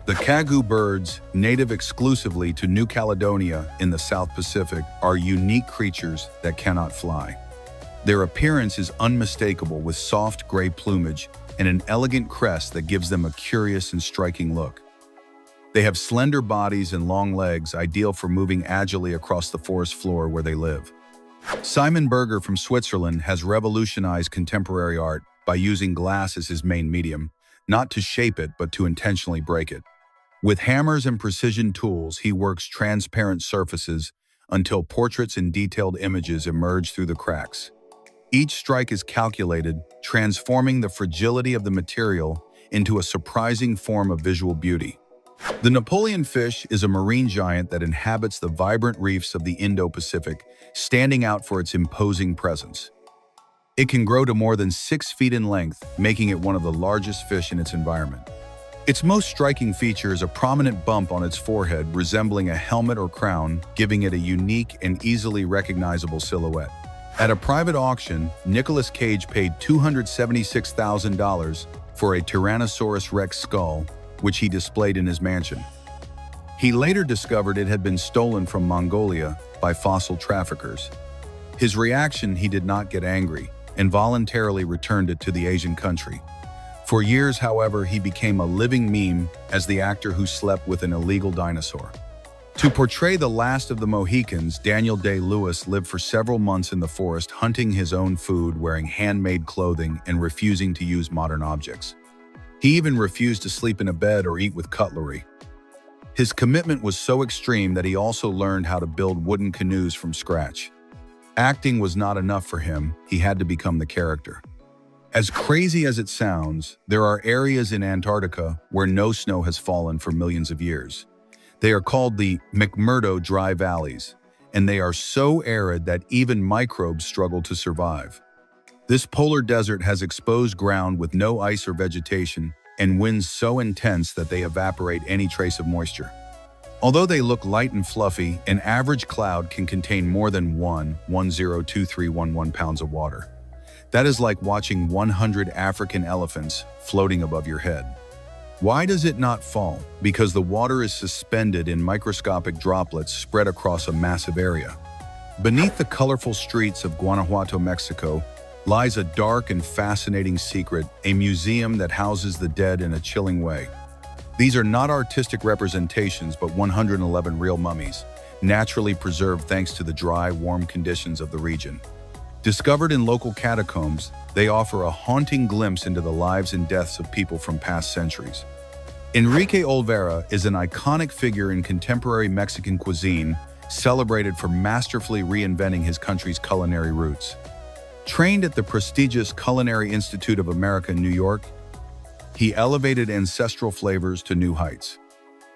The kagu birds, native exclusively to New Caledonia in the South Pacific, are unique creatures that cannot fly. Their appearance is unmistakable, with soft gray plumage and an elegant crest that gives them a curious and striking look. They have slender bodies and long legs, ideal for moving agilely across the forest floor where they live. Simon Berger from Switzerland has revolutionized contemporary art by using glass as his main medium, not to shape it but to intentionally break it. With hammers and precision tools, he works transparent surfaces until portraits and detailed images emerge through the cracks. Each strike is calculated, transforming the fragility of the material into a surprising form of visual beauty. The Napoleon fish is a marine giant that inhabits the vibrant reefs of the Indo-Pacific, standing out for its imposing presence. It can grow to more than 6 feet in length, making it one of the largest fish in its environment. Its most striking feature is a prominent bump on its forehead resembling a helmet or crown, giving it a unique and easily recognizable silhouette. At a private auction, Nicolas Cage paid $276,000 for a Tyrannosaurus Rex skull, which he displayed in his mansion. He later discovered it had been stolen from Mongolia by fossil traffickers. His reaction: he did not get angry and voluntarily returned it to the Asian country. For years, however, he became a living meme as the actor who slept with an illegal dinosaur. To portray the last of the Mohicans, Daniel Day-Lewis lived for several months in the forest, hunting his own food, wearing handmade clothing, and refusing to use modern objects. He even refused to sleep in a bed or eat with cutlery. His commitment was so extreme that he also learned how to build wooden canoes from scratch. Acting was not enough for him; he had to become the character. As crazy as it sounds, there are areas in Antarctica where no snow has fallen for millions of years. They are called the McMurdo Dry Valleys, and they are so arid that even microbes struggle to survive. This polar desert has exposed ground with no ice or vegetation, and winds so intense that they evaporate any trace of moisture. Although they look light and fluffy, an average cloud can contain more than 1.102311 pounds of water. That is like watching 100 African elephants floating above your head. Why does it not fall? Because the water is suspended in microscopic droplets spread across a massive area. Beneath the colorful streets of Guanajuato, Mexico, lies a dark and fascinating secret, a museum that houses the dead in a chilling way. These are not artistic representations, but 111 real mummies, naturally preserved thanks to the dry, warm conditions of the region. Discovered in local catacombs, they offer a haunting glimpse into the lives and deaths of people from past centuries. Enrique Olvera is an iconic figure in contemporary Mexican cuisine, celebrated for masterfully reinventing his country's culinary roots. Trained at the prestigious Culinary Institute of America in New York, he elevated ancestral flavors to new heights.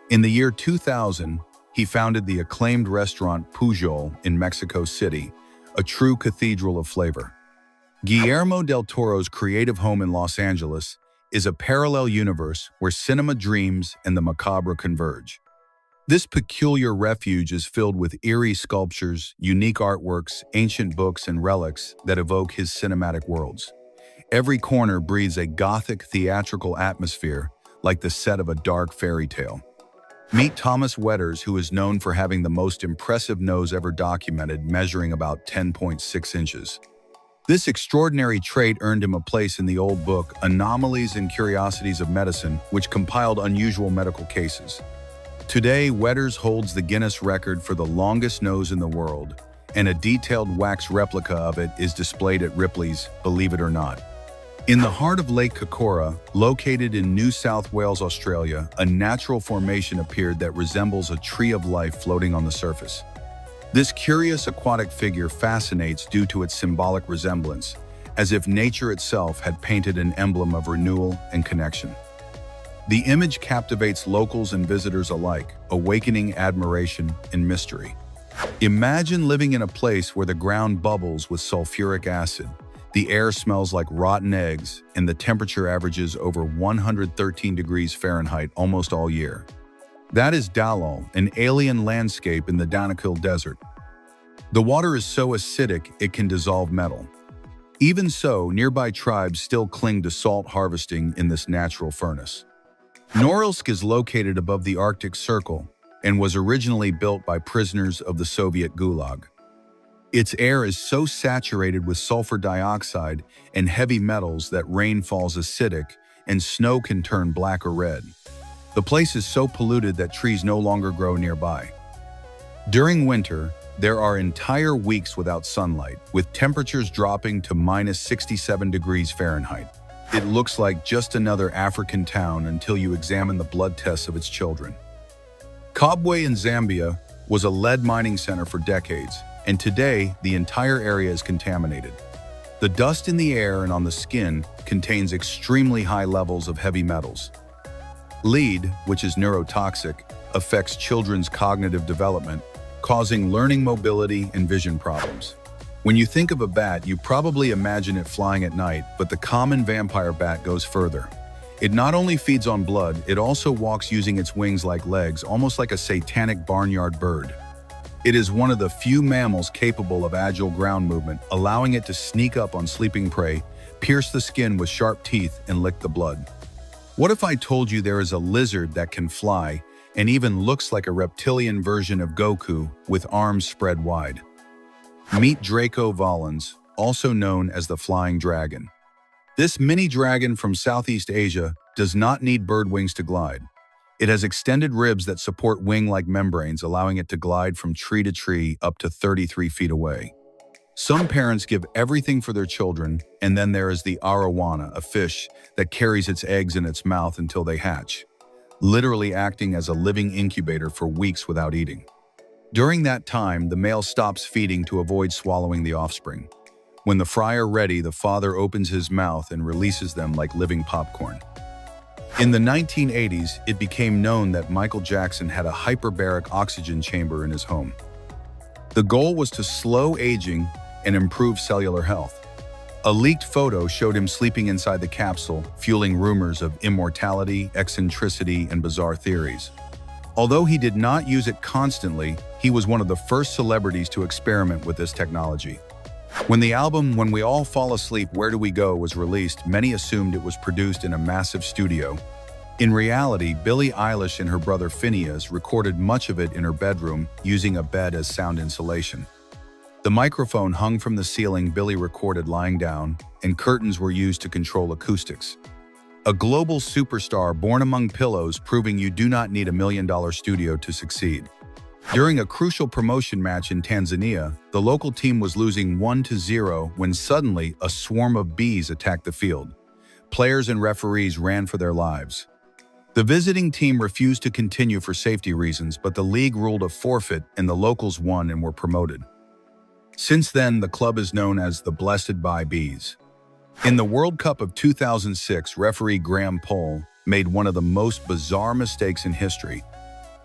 In the year 2000, he founded the acclaimed restaurant Pujol in Mexico City, a true cathedral of flavor. Guillermo del Toro's creative home in Los Angeles is a parallel universe where cinema dreams and the macabre converge. This peculiar refuge is filled with eerie sculptures, unique artworks, ancient books, and relics that evoke his cinematic worlds. Every corner breathes a gothic, theatrical atmosphere, like the set of a dark fairy tale. Meet Thomas Wetters, who is known for having the most impressive nose ever documented, measuring about 10.6 inches. This extraordinary trait earned him a place in the old book, Anomalies and Curiosities of Medicine, which compiled unusual medical cases. Today, Wetters holds the Guinness record for the longest nose in the world, and a detailed wax replica of it is displayed at Ripley's, believe it or not. In the heart of Lake Kokora, located in New South Wales, Australia, a natural formation appeared that resembles a tree of life floating on the surface. This curious aquatic figure fascinates due to its symbolic resemblance, as if nature itself had painted an emblem of renewal and connection. The image captivates locals and visitors alike, awakening admiration and mystery. Imagine living in a place where the ground bubbles with sulfuric acid, The air smells like rotten eggs, and the temperature averages over 113 degrees Fahrenheit almost all year. That is Dalal, an alien landscape in the Danakil Desert. The water is so acidic it can dissolve metal. Even so, nearby tribes still cling to salt harvesting in this natural furnace. Norilsk is located above the Arctic Circle and was originally built by prisoners of the Soviet Gulag. Its air is so saturated with sulfur dioxide and heavy metals that rain falls acidic and snow can turn black or red. The place is so polluted that trees no longer grow nearby. During winter, there are entire weeks without sunlight, with temperatures dropping to minus 67 degrees Fahrenheit. It looks like just another African town until you examine the blood tests of its children. Kabwe in Zambia was a lead mining center for decades, and today the entire area is contaminated. The dust in the air and on the skin contains extremely high levels of heavy metals. Lead, which is neurotoxic, affects children's cognitive development, causing learning mobility and vision problems. When you think of a bat, you probably imagine it flying at night, but the common vampire bat goes further. It not only feeds on blood, it also walks using its wings like legs, almost like a satanic barnyard bird. It is one of the few mammals capable of agile ground movement, allowing it to sneak up on sleeping prey, pierce the skin with sharp teeth, and lick the blood. What if I told you there is a lizard that can fly and even looks like a reptilian version of Goku with arms spread wide? Meet Draco volans, also known as the flying dragon. This mini dragon from Southeast Asia does not need bird wings to glide. It has extended ribs that support wing-like membranes, allowing it to glide from tree to tree up to 33 feet away. Some parents give everything for their children, and then there is the arowana, a fish that carries its eggs in its mouth until they hatch, literally acting as a living incubator for weeks without eating. During that time, the male stops feeding to avoid swallowing the offspring. When the fry are ready, the father opens his mouth and releases them like living popcorn. In the 1980s, it became known that Michael Jackson had a hyperbaric oxygen chamber in his home. The goal was to slow aging and improve cellular health. A leaked photo showed him sleeping inside the capsule, fueling rumors of immortality, eccentricity, and bizarre theories. Although he did not use it constantly, he was one of the first celebrities to experiment with this technology. When the album When We All Fall Asleep, Where Do We Go was released, many assumed it was produced in a massive studio. In reality, Billie Eilish and her brother Phineas recorded much of it in her bedroom, using a bed as sound insulation. The microphone hung from the ceiling Billie recorded lying down, and curtains were used to control acoustics. A global superstar born among pillows, proving you do not need $1 million studio to succeed. During a crucial promotion match in Tanzania, the local team was losing 1-0 when suddenly a swarm of bees attacked the field. Players and referees ran for their lives. The visiting team refused to continue for safety reasons, but the league ruled a forfeit and the locals won and were promoted. Since then, the club is known as the Blessed by Bees. In the World Cup of 2006, referee Graham Poll made one of the most bizarre mistakes in history.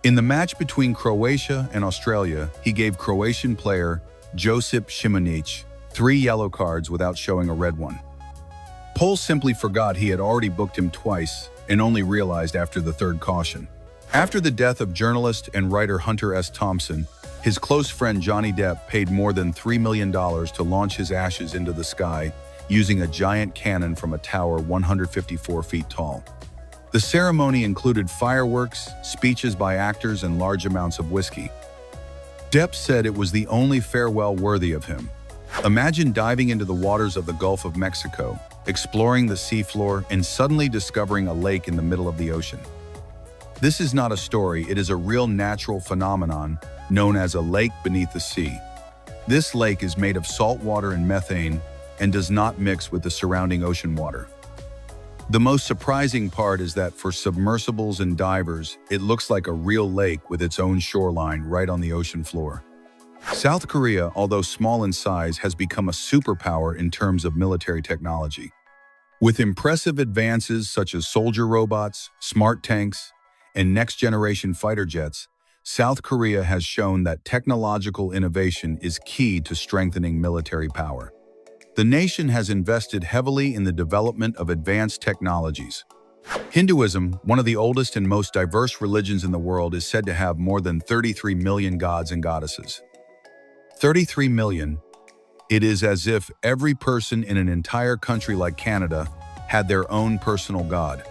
In the match between Croatia and Australia, he gave Croatian player Josip Šimunić 3 yellow cards without showing a red one. Poll simply forgot he had already booked him twice and only realized after the third caution. After the death of journalist and writer Hunter S. Thompson, his close friend Johnny Depp paid more than $3 million to launch his ashes into the sky using a giant cannon from a tower 154 feet tall. The ceremony included fireworks, speeches by actors, and large amounts of whiskey. Depp said it was the only farewell worthy of him. Imagine diving into the waters of the Gulf of Mexico, exploring the seafloor, and suddenly discovering a lake in the middle of the ocean. This is not a story, it is a real natural phenomenon known as a lake beneath the sea. This lake is made of salt water and methane and does not mix with the surrounding ocean water. The most surprising part is that for submersibles and divers, it looks like a real lake with its own shoreline right on the ocean floor. South Korea, although small in size, has become a superpower in terms of military technology. With impressive advances such as soldier robots, smart tanks, and next-generation fighter jets, South Korea has shown that technological innovation is key to strengthening military power. The nation has invested heavily in the development of advanced technologies. Hinduism, one of the oldest and most diverse religions in the world, is said to have more than 33 million gods and goddesses. 33 million. It is as if every person in an entire country like Canada had their own personal god.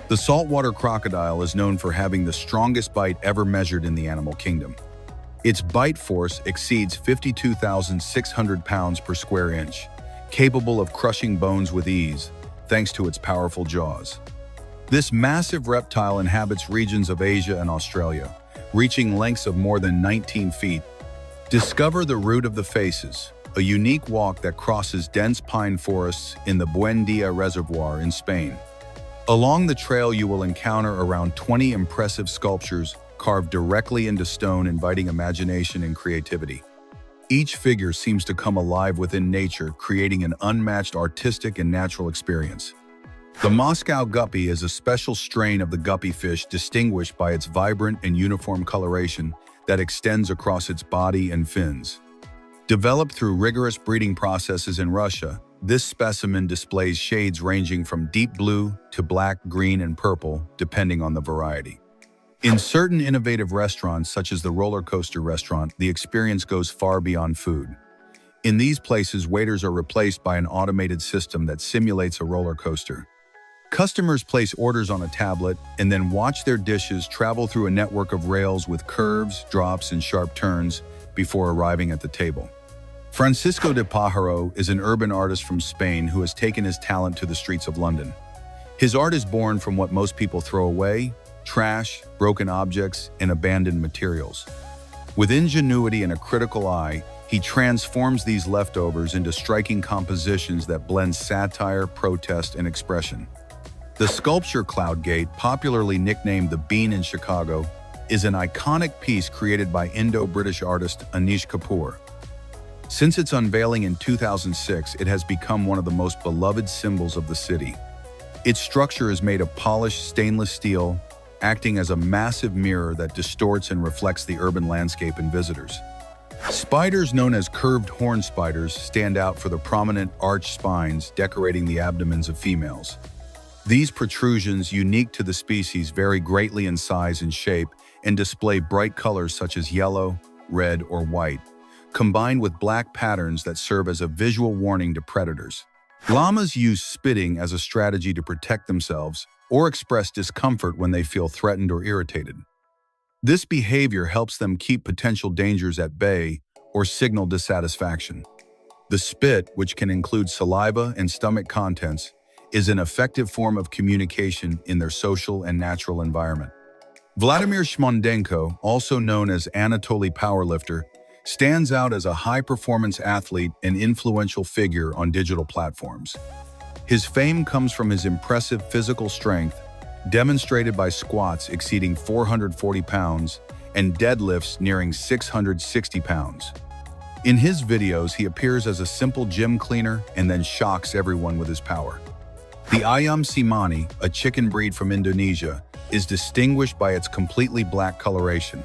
The saltwater crocodile is known for having the strongest bite ever measured in the animal kingdom. Its bite force exceeds 52,600 pounds per square inch, capable of crushing bones with ease, thanks to its powerful jaws. This massive reptile inhabits regions of Asia and Australia, reaching lengths of more than 19 feet. Discover the Route of the Faces, a unique walk that crosses dense pine forests in the Buendia Reservoir in Spain. Along the trail, you will encounter around 20 impressive sculptures carved directly into stone, inviting imagination and creativity. Each figure seems to come alive within nature, creating an unmatched artistic and natural experience. The Moscow guppy is a special strain of the guppy fish distinguished by its vibrant and uniform coloration that extends across its body and fins. Developed through rigorous breeding processes in Russia, this specimen displays shades ranging from deep blue to black, green, and purple, depending on the variety. In certain innovative restaurants, such as the roller coaster restaurant, the experience goes far beyond food. In these places, waiters are replaced by an automated system that simulates a roller coaster. Customers place orders on a tablet and then watch their dishes travel through a network of rails with curves, drops, and sharp turns before arriving at the table. Francisco de Pájaro is an urban artist from Spain who has taken his talent to the streets of London. His art is born from what most people throw away: trash, broken objects, and abandoned materials. With ingenuity and a critical eye, he transforms these leftovers into striking compositions that blend satire, protest, and expression. The sculpture Cloud Gate, popularly nicknamed the Bean in Chicago, is an iconic piece created by Indo-British artist Anish Kapoor. Since its unveiling in 2006, it has become one of the most beloved symbols of the city. Its structure is made of polished stainless steel, acting as a massive mirror that distorts and reflects the urban landscape and visitors. Spiders known as curved horn spiders stand out for the prominent arched spines decorating the abdomens of females. These protrusions, unique to the species, vary greatly in size and shape and display bright colors such as yellow, red, or white, combined with black patterns that serve as a visual warning to predators. Llamas use spitting as a strategy to protect themselves or express discomfort when they feel threatened or irritated. This behavior helps them keep potential dangers at bay or signal dissatisfaction. The spit, which can include saliva and stomach contents, is an effective form of communication in their social and natural environment. Vladimir Shmondenko, also known as Anatoly Powerlifter, stands out as a high-performance athlete and influential figure on digital platforms. His fame comes from his impressive physical strength, demonstrated by squats exceeding 440 pounds and deadlifts nearing 660 pounds. In his videos, he appears as a simple gym cleaner and then shocks everyone with his power. The Ayam Cimani, a chicken breed from Indonesia, is distinguished by its completely black coloration.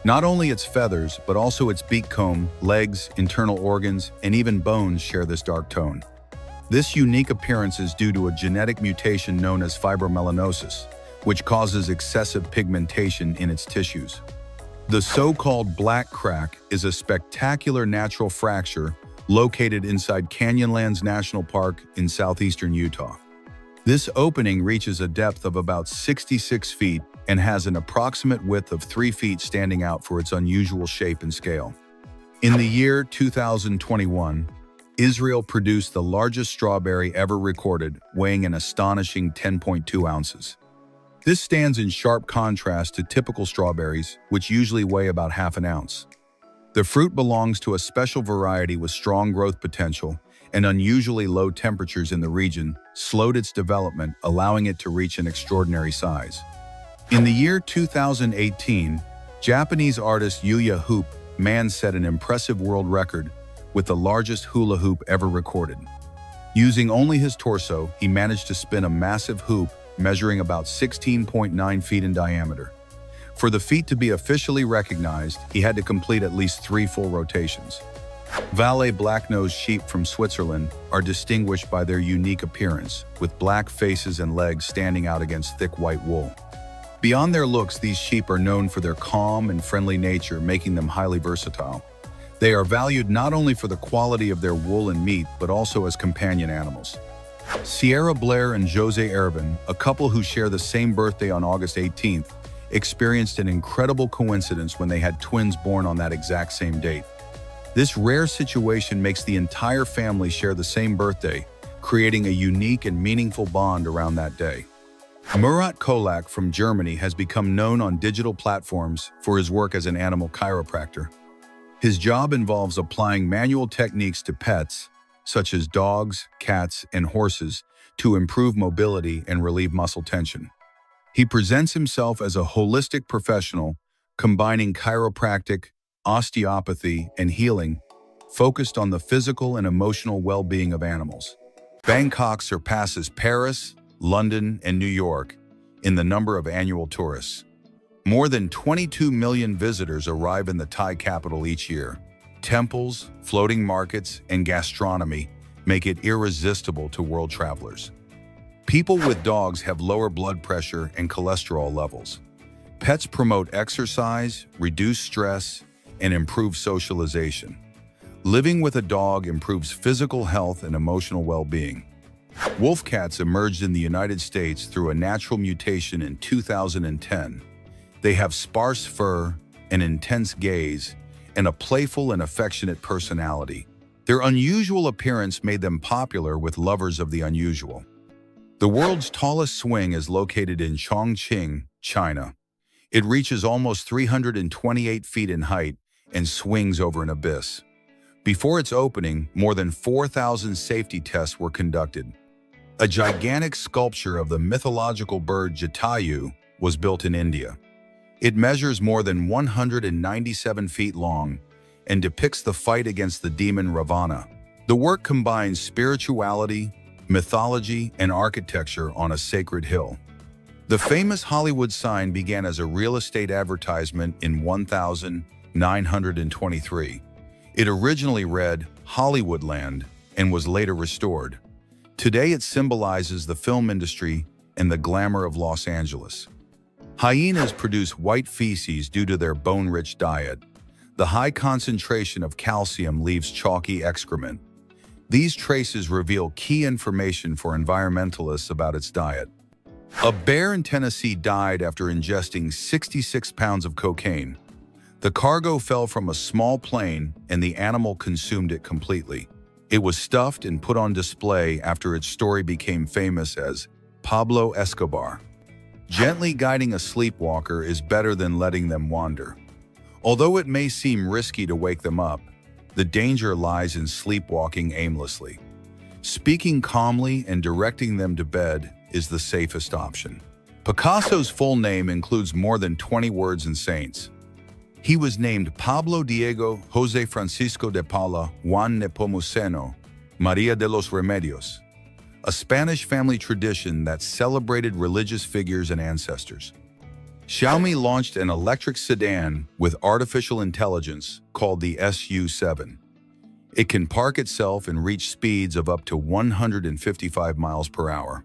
Not only its feathers, but also its beak comb, legs, internal organs, and even bones share this dark tone. This unique appearance is due to a genetic mutation known as fibromelanosis, which causes excessive pigmentation in its tissues. The so-called black crack is a spectacular natural fracture located inside Canyonlands National Park in southeastern Utah. This opening reaches a depth of about 66 feet and has an approximate width of 3 feet, standing out for its unusual shape and scale. In the year 2021, Israel produced the largest strawberry ever recorded, weighing an astonishing 10.2 ounces. This stands in sharp contrast to typical strawberries, which usually weigh about half an ounce. The fruit belongs to a special variety with strong growth potential, and unusually low temperatures in the region slowed its development, allowing it to reach an extraordinary size. In the year 2018, Japanese artist Yuya Hoop Man set an impressive world record with the largest hula hoop ever recorded. Using only his torso, he managed to spin a massive hoop measuring about 16.9 feet in diameter. For the feat to be officially recognized, he had to complete at least 3 full rotations. Valais black-nosed sheep from Switzerland are distinguished by their unique appearance, with black faces and legs standing out against thick white wool. Beyond their looks, these sheep are known for their calm and friendly nature, making them highly versatile. They are valued not only for the quality of their wool and meat, but also as companion animals. Sierra Blair and Jose Ervin, a couple who share the same birthday on August 18th, experienced an incredible coincidence when they had twins born on that exact same date. This rare situation makes the entire family share the same birthday, creating a unique and meaningful bond around that day. Murat Kolak from Germany has become known on digital platforms for his work as an animal chiropractor. His job involves applying manual techniques to pets, such as dogs, cats, and horses, to improve mobility and relieve muscle tension. He presents himself as a holistic professional, combining chiropractic, osteopathy, and healing, focused on the physical and emotional well-being of animals. Bangkok surpasses Paris, London, and New York in the number of annual tourists. More than 22 million visitors arrive in the Thai capital each year. Temples, floating markets, and gastronomy make it irresistible to world travelers. People with dogs have lower blood pressure and cholesterol levels. Pets promote exercise, reduce stress, and improve socialization. Living with a dog improves physical health and emotional well-being. Wolf cats emerged in the United States through a natural mutation in 2010. They have sparse fur, an intense gaze, and a playful and affectionate personality. Their unusual appearance made them popular with lovers of the unusual. The world's tallest swing is located in Chongqing, China. It reaches almost 328 feet in height and swings over an abyss. Before its opening, more than 4,000 safety tests were conducted. A gigantic sculpture of the mythological bird Jatayu was built in India. It measures more than 197 feet long and depicts the fight against the demon Ravana. The work combines spirituality, mythology, and architecture on a sacred hill. The famous Hollywood sign began as a real estate advertisement in 1923. It originally read Hollywoodland and was later restored. Today it symbolizes the film industry and the glamour of Los Angeles. Hyenas produce white feces due to their bone-rich diet. The high concentration of calcium leaves chalky excrement. These traces reveal key information for environmentalists about its diet. A bear in Tennessee died after ingesting 66 pounds of cocaine. The cargo fell from a small plane and the animal consumed it completely. It was stuffed and put on display after its story became famous as Pablo Escobar. Gently guiding a sleepwalker is better than letting them wander. Although it may seem risky to wake them up, the danger lies in sleepwalking aimlessly. Speaking calmly and directing them to bed is the safest option. Picasso's full name includes more than 20 words and saints. He was named Pablo Diego José Francisco de Paula Juan Nepomuceno María de los Remedios, a Spanish family tradition that celebrated religious figures and ancestors. Xiaomi launched an electric sedan with artificial intelligence called the SU7. It can park itself and reach speeds of up to 155 miles per hour.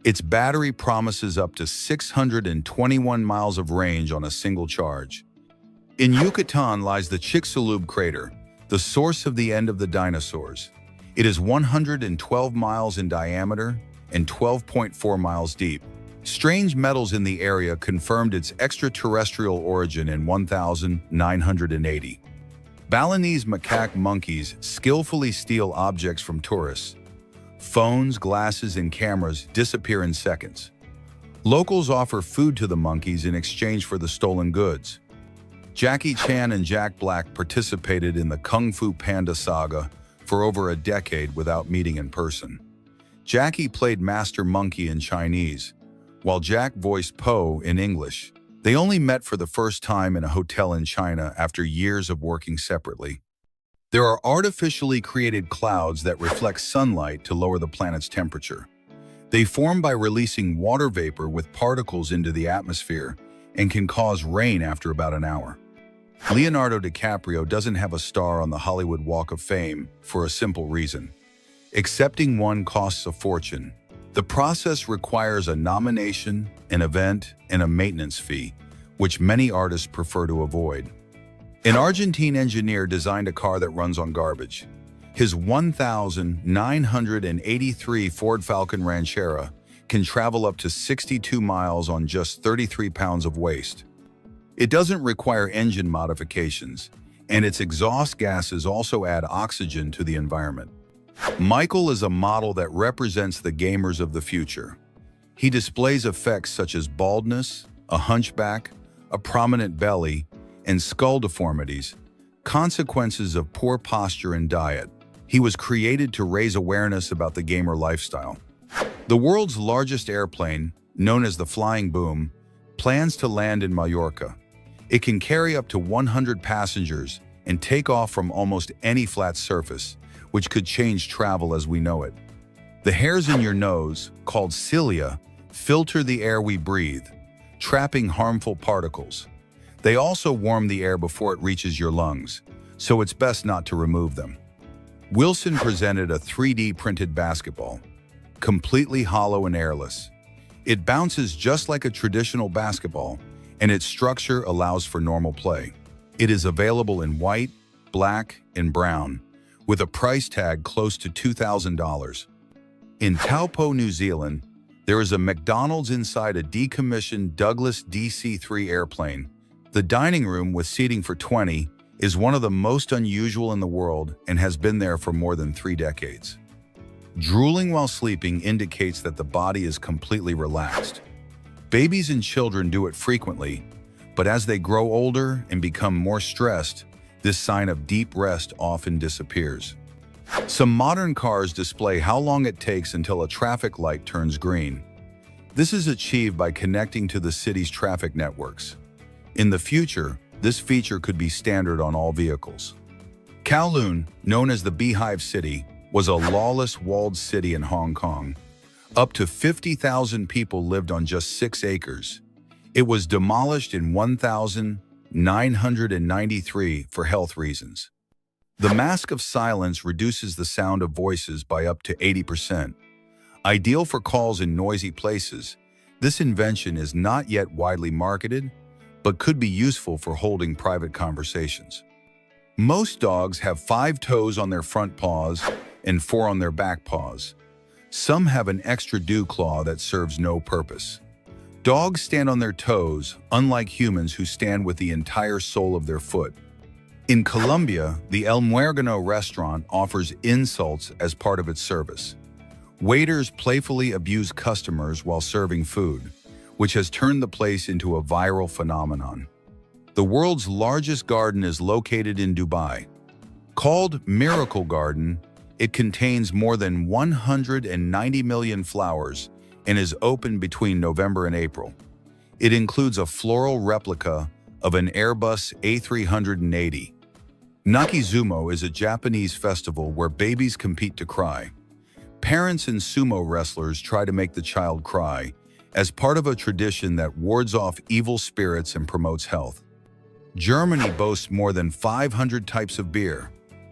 Its battery promises up to 621 miles of range on a single charge. In Yucatan lies the Chicxulub crater, the source of the end of the dinosaurs. It is 112 miles in diameter and 12.4 miles deep. Strange metals in the area confirmed its extraterrestrial origin in 1980. Balinese macaque monkeys skillfully steal objects from tourists. Phones, glasses, and cameras disappear in seconds. Locals offer food to the monkeys in exchange for the stolen goods. Jackie Chan and Jack Black participated in the Kung Fu Panda saga for over a decade without meeting in person. Jackie played Master Monkey in Chinese, while Jack voiced Po in English. They only met for the first time in a hotel in China after years of working separately. There are artificially created clouds that reflect sunlight to lower the planet's temperature. They form by releasing water vapor with particles into the atmosphere and can cause rain after about an hour. Leonardo DiCaprio doesn't have a star on the Hollywood Walk of Fame for a simple reason. Accepting one costs a fortune. The process requires a nomination, an event, and a maintenance fee, which many artists prefer to avoid. An Argentine engineer designed a car that runs on garbage. His 1,983 Ford Falcon Ranchera can travel up to 62 miles on just 33 pounds of waste. It doesn't require engine modifications, and its exhaust gases also add oxygen to the environment. Michael is a model that represents the gamers of the future. He displays effects such as baldness, a hunchback, a prominent belly, and skull deformities, consequences of poor posture and diet. He was created to raise awareness about the gamer lifestyle. The world's largest airplane, known as the Flying Boom, plans to land in Mallorca. It can carry up to 100 passengers and take off from almost any flat surface, which could change travel as we know it. The hairs in your nose, called cilia, filter the air we breathe, trapping harmful particles. They also warm the air before it reaches your lungs, so it's best not to remove them. Wilson presented a 3D printed basketball, completely hollow and airless. It bounces just like a traditional basketball, and its structure allows for normal play. It is available in white, black, and brown, with a price tag close to $2,000. In Taupo, New Zealand, there is a McDonald's inside a decommissioned Douglas DC-3 airplane. The dining room, with seating for 20, is one of the most unusual in the world and has been there for more than 3 decades. Drooling while sleeping indicates that the body is completely relaxed. Babies and children do it frequently, but as they grow older and become more stressed, this sign of deep rest often disappears. Some modern cars display how long it takes until a traffic light turns green. This is achieved by connecting to the city's traffic networks. In the future, this feature could be standard on all vehicles. Kowloon, known as the Beehive City, was a lawless walled city in Hong Kong. Up to 50,000 people lived on just 6 acres. It was demolished in 1993 for health reasons. The Mask of Silence reduces the sound of voices by up to 80%. Ideal for calls in noisy places, this invention is not yet widely marketed, but could be useful for holding private conversations. Most dogs have 5 toes on their front paws and 4 on their back paws. Some have an extra dew claw that serves no purpose. Dogs stand on their toes, unlike humans who stand with the entire sole of their foot. In Colombia, the El Muergano restaurant offers insults as part of its service. Waiters playfully abuse customers while serving food, which has turned the place into a viral phenomenon. The world's largest garden is located in Dubai. Called Miracle Garden, it contains more than 190 million flowers and is open between November and April. It includes a floral replica of an Airbus A380. Nakizumo is a Japanese festival where babies compete to cry. Parents and sumo wrestlers try to make the child cry as part of a tradition that wards off evil spirits and promotes health. Germany boasts more than 500 types of beer.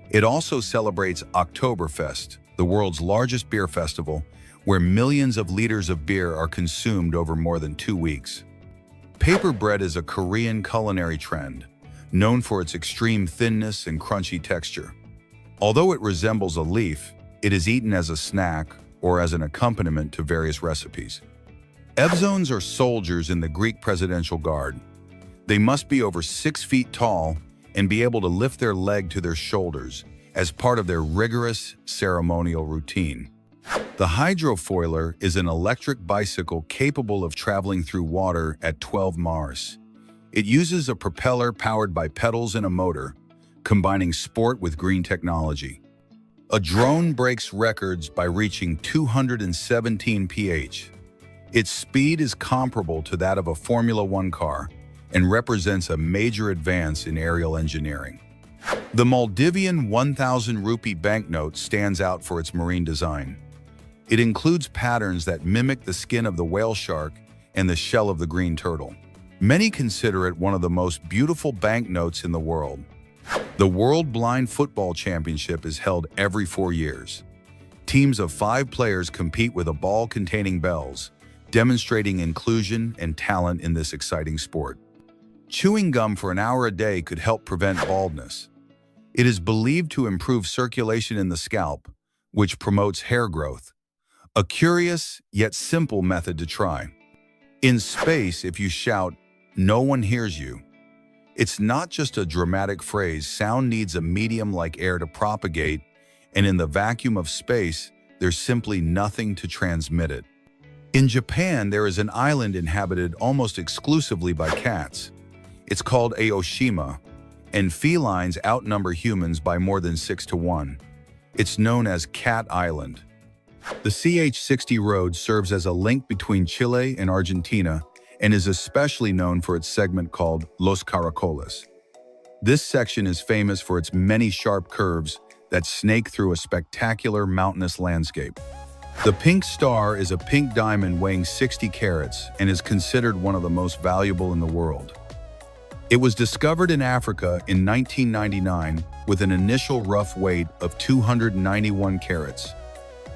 It also celebrates Oktoberfest, the world's largest beer festival, where millions of liters of beer are consumed over more than 2 weeks. Paper bread is a Korean culinary trend, known for its extreme thinness and crunchy texture. Although it resembles a leaf, it is eaten as a snack or as an accompaniment to various recipes. Evzones are soldiers in the Greek Presidential Guard. They must be over 6 feet tall and be able to lift their leg to their shoulders as part of their rigorous ceremonial routine. The hydrofoiler is an electric bicycle capable of traveling through water at 12 mph. It uses a propeller powered by pedals and a motor, combining sport with green technology. A drone breaks records by reaching 217 mph. Its speed is comparable to that of a Formula One car and represents a major advance in aerial engineering. The Maldivian 1,000 rupee banknote stands out for its marine design. It includes patterns that mimic the skin of the whale shark and the shell of the green turtle. Many consider it one of the most beautiful banknotes in the world. The World Blind Football Championship is held every 4 years. Teams of 5 players compete with a ball containing bells, demonstrating inclusion and talent in this exciting sport. Chewing gum for an hour a day could help prevent baldness. It is believed to improve circulation in the scalp, which promotes hair growth. A curious yet simple method to try. In space, if you shout, "No one hears you," it's not just a dramatic phrase. Sound needs a medium like air to propagate, and in the vacuum of space, there's simply nothing to transmit it. In Japan, there is an island inhabited almost exclusively by cats. It's called Aoshima, and felines outnumber humans by more than 6 to 1. It's known as Cat Island. The CH-60 road serves as a link between Chile and Argentina and is especially known for its segment called Los Caracoles. This section is famous for its many sharp curves that snake through a spectacular mountainous landscape. The Pink Star is a pink diamond weighing 60 carats and is considered one of the most valuable in the world. It was discovered in Africa in 1999 with an initial rough weight of 291 carats.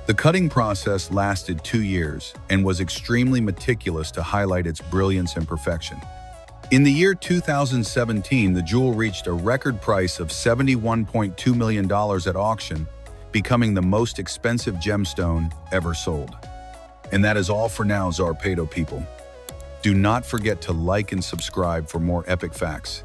The cutting process lasted 2 years and was extremely meticulous to highlight its brilliance and perfection. In the year 2017, the jewel reached a record price of $71.2 million at auction, becoming the most expensive gemstone ever sold. And that is all for now, Zarpado people. Do not forget to like and subscribe for more epic facts.